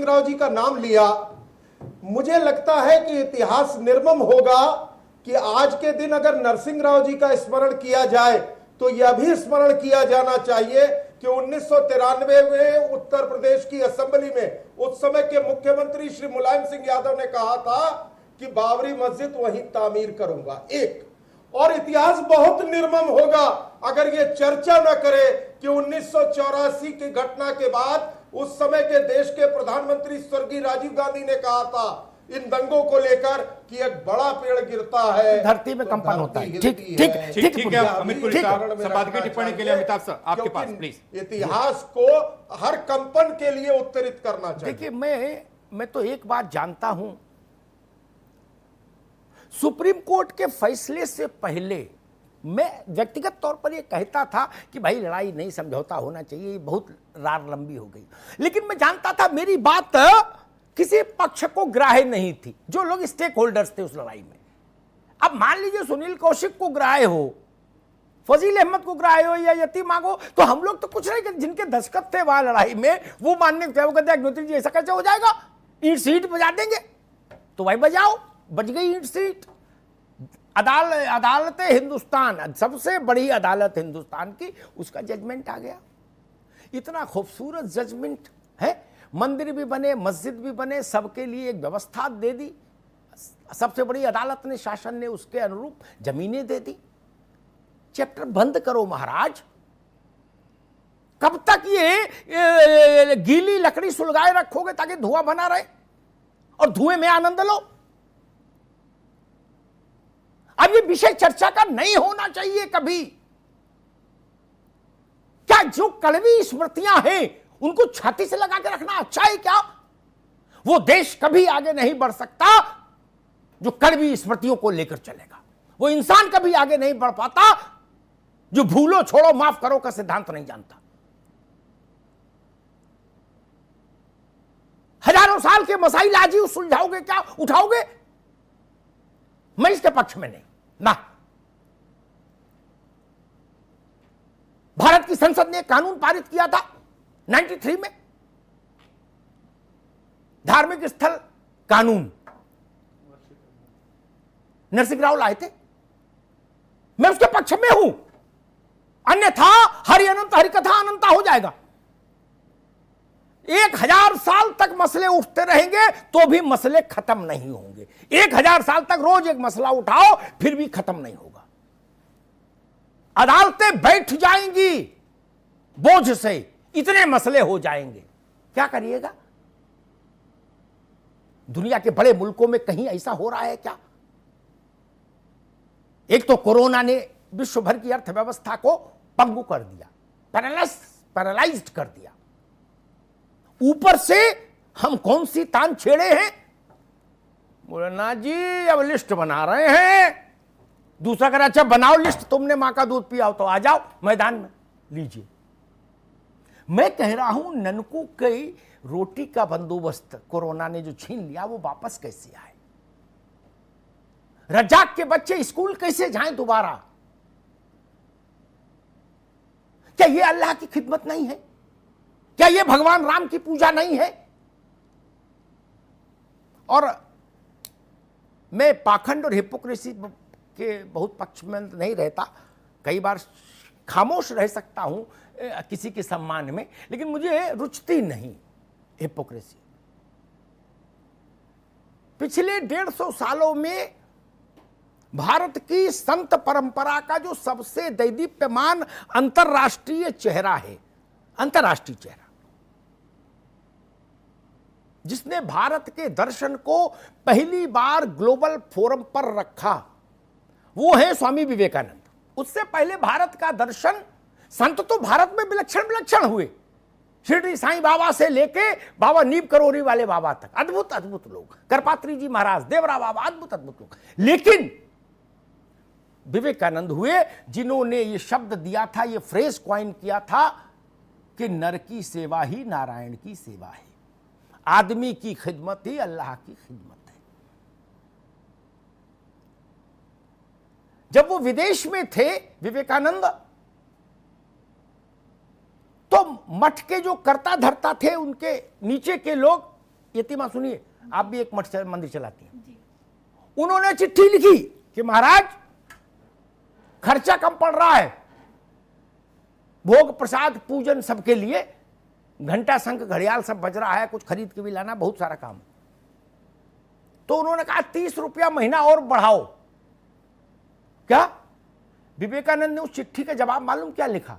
राव जी का नाम लिया, मुझे लगता है कि इतिहास निर्मम होगा कि आज के दिन अगर नरसिंह राव जी का स्मरण किया जाए तो यह भी स्मरण किया जाना चाहिए कि 1993 में उत्तर प्रदेश की असेंबली में उस समय के मुख्यमंत्री श्री मुलायम सिंह यादव ने कहा था कि बाबरी मस्जिद वहीं तामीर करूंगा। एक और इतिहास बहुत निर्मम होगा अगर ये चर्चा न करे कि 1984 की घटना के बाद उस समय के देश के प्रधानमंत्री स्वर्गीय राजीव गांधी ने कहा था इन दंगों को लेकर कि एक बड़ा पेड़ गिरता है धरती में तो कंपन धरती होता है। हिलती ठीक है। ठीक ठीक है, अमित पुरी साहब, संपादकीय रखना टिप्पणी के लिए चाहिए, अमिताभ सर, आपके क्योंकि पास, प्लीज। इतिहास को हर कंपन के लिए उत्तरित करना चाहिए। देखिए मैं तो एक बात जानता हूं, सुप्रीम कोर्ट के फैसले से पहले मैं व्यक्तिगत तौर पर यह कहता था कि भाई लड़ाई नहीं, समझौता होना चाहिए, बहुत रार लंबी हो गई। लेकिन मैं जानता था मेरी बात किसी पक्ष को ग्राह्य नहीं थी, जो लोग स्टेक होल्डर्स थे उस लड़ाई में। अब मान लीजिए सुनील कौशिक को ग्राह्य हो, फजील अहमद को ग्राह्य हो या यतीम आगो, तो हम लोग तो कुछ नहीं, जिनके दस्तखत थे वहां लड़ाई में वो मानने को वो कहते अग्निहोत्री जी ऐसा कैसे हो जाएगा, ईंट सीट बजा देंगे, तो भाई बजाओ, बज गई ईंट सीट। अदालत हिंदुस्तान, सबसे बड़ी अदालत हिंदुस्तान की, उसका जजमेंट आ गया। इतना खूबसूरत जजमेंट है, मंदिर भी बने, मस्जिद भी बने, सबके लिए एक व्यवस्था दे दी। सबसे बड़ी अदालत ने, शासन ने उसके अनुरूप जमीनें दे दी। चैप्टर बंद करो महाराज। कब तक ये गीली लकड़ी सुलगाए रखोगे ताकि धुआं बना रहे और धुएं में आनंद लो? अब ये विषय चर्चा का नहीं होना चाहिए कभी। क्या जो कड़वी स्मृतियां हैं उनको छाती से लगा के रखना अच्छा है क्या? वो देश कभी आगे नहीं बढ़ सकता जो कड़वी स्मृतियों को लेकर चलेगा। वो इंसान कभी आगे नहीं बढ़ पाता जो भूलो छोड़ो माफ करो का सिद्धांत नहीं जानता। हजारों साल के मसाइल आज ही सुलझाओगे क्या, उठाओगे? मैं इसके पक्ष में नहीं ना। भारत की संसद ने कानून पारित किया था 93 में, धार्मिक स्थल कानून, नरसिंह राव लाए थे। मैं उसके पक्ष में हूं, अन्यथा हरि अनंत हरिकथा अनंता हो जाएगा। 1000 साल तक मसले उठते रहेंगे तो भी मसले खत्म नहीं होंगे। 1000 साल तक रोज एक मसला उठाओ फिर भी खत्म नहीं होगा। अदालतें बैठ जाएंगी बोझ से, इतने मसले हो जाएंगे। क्या करिएगा? दुनिया के बड़े मुल्कों में कहीं ऐसा हो रहा है क्या? एक तो कोरोना ने विश्व भर की अर्थव्यवस्था को पंगु कर दिया, पैरालाइज्ड कर दिया। ऊपर से हम कौन सी तान छेड़े हैं? बोले ना जी अब लिस्ट बना रहे हैं। दूसरा कह, अच्छा बनाओ लिस्ट, तुमने मां का दूध पिया हो तो आ जाओ मैदान में, लीजिए। मैं कह रहा हूं ननकू की रोटी का बंदोबस्त कोरोना ने जो छीन लिया वो वापस कैसे आए? रज्जाक के बच्चे स्कूल कैसे जाएं दोबारा? क्या ये अल्लाह की खिदमत नहीं है? क्या ये भगवान राम की पूजा नहीं है? और मैं पाखंड और हिपोक्रेसी के बहुत पक्ष में नहीं रहता, कई बार खामोश रह सकता हूं किसी के सम्मान में, लेकिन मुझे रुचती नहीं हिपोक्रेसी। पिछले 150 सालों में भारत की संत परंपरा का जो सबसे दैदीप्यमान अंतरराष्ट्रीय चेहरा है, अंतरराष्ट्रीय चेहरा जिसने भारत के दर्शन को पहली बार ग्लोबल फोरम पर रखा, वो है स्वामी विवेकानंद। उससे पहले भारत का दर्शन, संत तो भारत में विलक्षण हुए, शिरडी साईं बाबा से लेके बाबा नीम करोरी वाले बाबा तक, अद्भुत अद्भुत लोग, करपात्री जी महाराज, देवरा बाबा, अद्भुत अद्भुत लोग। लेकिन विवेकानंद हुए जिन्होंने ये शब्द दिया था, ये फ्रेज क्वाइन किया था कि नर की सेवा ही नारायण की सेवा है, आदमी की खिदमत ही अल्लाह की खिदमत है। जब वो विदेश में थे विवेकानंद, तो मठ के जो कर्ता धर्ता थे उनके नीचे के लोग, यतीमा सुनिए, आप भी एक मठ मंदिर चलाती हैं, उन्होंने चिट्ठी लिखी कि महाराज खर्चा कम पड़ रहा है, भोग प्रसाद पूजन सबके लिए, घंटा शंख घड़ियाल सब बज रहा है, कुछ खरीद के भी लाना, बहुत सारा काम। तो उन्होंने कहा 30 रुपया महीना और बढ़ाओ। क्या? विवेकानंद ने उस चिट्ठी का जवाब मालूम क्या लिखा?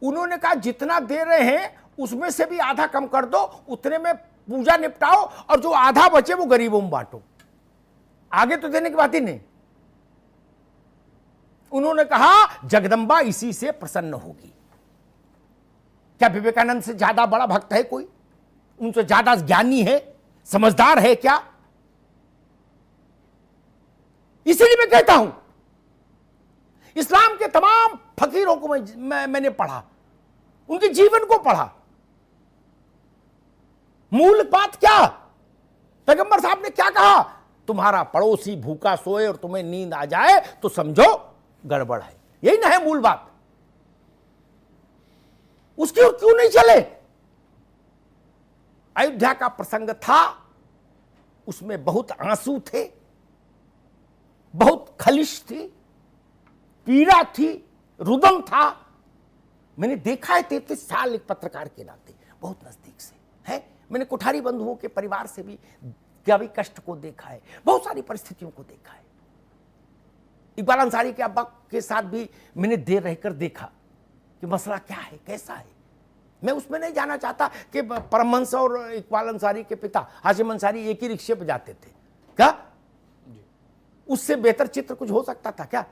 उन्होंने कहा जितना दे रहे हैं उसमें से भी आधा कम कर दो, उतने में पूजा निपटाओ, और जो आधा बचे वो गरीबों में बांटो, आगे तो देने की बात ही नहीं। उन्होंने कहा जगदंबा इसी से प्रसन्न होगी। क्या विवेकानंद से ज्यादा बड़ा भक्त है कोई? उनसे ज्यादा ज्ञानी है, समझदार है क्या? इसीलिए मैं कहता हूं, इस्लाम के तमाम फकीरों को मैंने पढ़ा, उनके जीवन को पढ़ा। मूल बात क्या? पैगंबर साहब ने क्या कहा? तुम्हारा पड़ोसी भूखा सोए और तुम्हें नींद आ जाए तो समझो गड़बड़ है। यही ना है मूल बात। उसकी ओर क्यों नहीं चले? अयोध्या का प्रसंग था, उसमें बहुत आंसू थे, बहुत खलिश थी, पीड़ा थी, रुदन था। मैंने देखा है 33 साल एक पत्रकार के नाते बहुत नजदीक से है। मैंने कोठारी बंधुओं के परिवार से भी कभी कष्ट को देखा है, बहुत सारी परिस्थितियों को देखा है। इकबाल अंसारी के अब्बा के साथ भी मैंने देर रहकर देखा कि मसला क्या है, कैसा है। मैं उसमें नहीं जाना चाहता कि परमहंस और इकबाल अंसारी के पिता हाशिम अंसारी एक ही रिक्शे पर जाते थे क्या? उससे बेहतर चित्र कुछ हो सकता था क्या?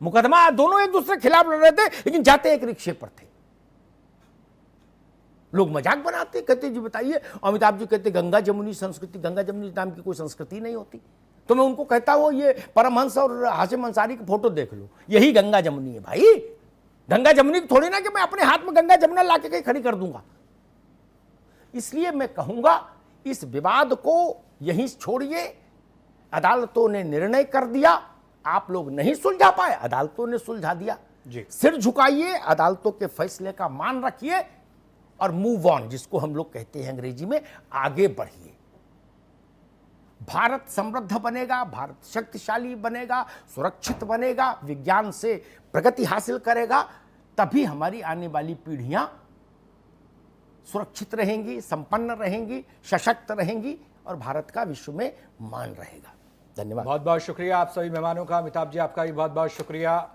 मुकदमा दोनों एक दूसरे के खिलाफ लड़ रहे थे, लेकिन जाते एक रिक्शे पर थे। लोग मजाक बनाते, कहते जी बताइए, अमिताभ जी कहते गंगा जमुनी संस्कृति, गंगा जमुनी नाम की कोई संस्कृति नहीं होती। तो मैं उनको कहता हूं ये परमहंस और हाशिम अंसारी की फोटो देख लो, यही गंगा जमुनी है भाई। गंगा जमुनी थोड़ी ना कि मैं अपने हाथ में गंगा जमुना लाके कहीं खड़ी कर दूंगा। इसलिए मैं कहूंगा इस विवाद को यहीं छोड़िए। अदालतों ने निर्णय कर दिया, आप लोग नहीं सुलझा पाए, अदालतों ने सुलझा दिया। सिर झुकाइए, अदालतों के फैसले का मान रखिए और मूव ऑन, जिसको हम लोग कहते हैं अंग्रेजी में, आगे बढ़िए। भारत समृद्ध बनेगा, भारत शक्तिशाली बनेगा, सुरक्षित बनेगा, विज्ञान से प्रगति हासिल करेगा, तभी हमारी आने वाली पीढ़ियां सुरक्षित रहेंगी, संपन्न रहेंगी, सशक्त रहेंगी और भारत का विश्व में मान रहेगा। धन्यवाद। बहुत बहुत शुक्रिया आप सभी मेहमानों का। अमिताभ जी आपका भी बहुत बहुत शुक्रिया।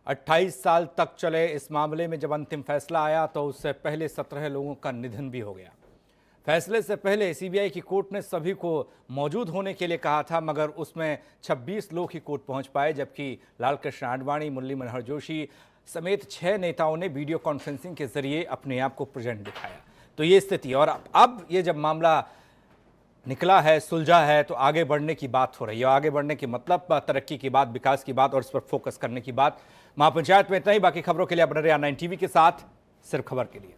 28 साल तक चले इस मामले में जब अंतिम फैसला आया तो उससे पहले 17 लोगों का निधन भी हो गया। फैसले से पहले सीबीआई की कोर्ट ने सभी को मौजूद होने के लिए कहा था, मगर उसमें 26 लोग ही कोर्ट पहुंच पाए, जबकि लालकृष्ण आडवाणी, मुरली मनोहर जोशी समेत 6 नेताओं ने वीडियो कॉन्फ्रेंसिंग के जरिए अपने आप को प्रेजेंट दिखाया। तो ये स्थिति, और अब ये जब मामला निकला है, सुलझा है, तो आगे बढ़ने की बात हो रही है। आगे बढ़ने की मतलब तरक्की की बात, विकास की बात और इस पर फोकस करने की बात। महापंचायत में इतना ही। बाकी खबरों के लिए आप बने रहिए 9 टीवी के साथ, सिर्फ खबर के लिए।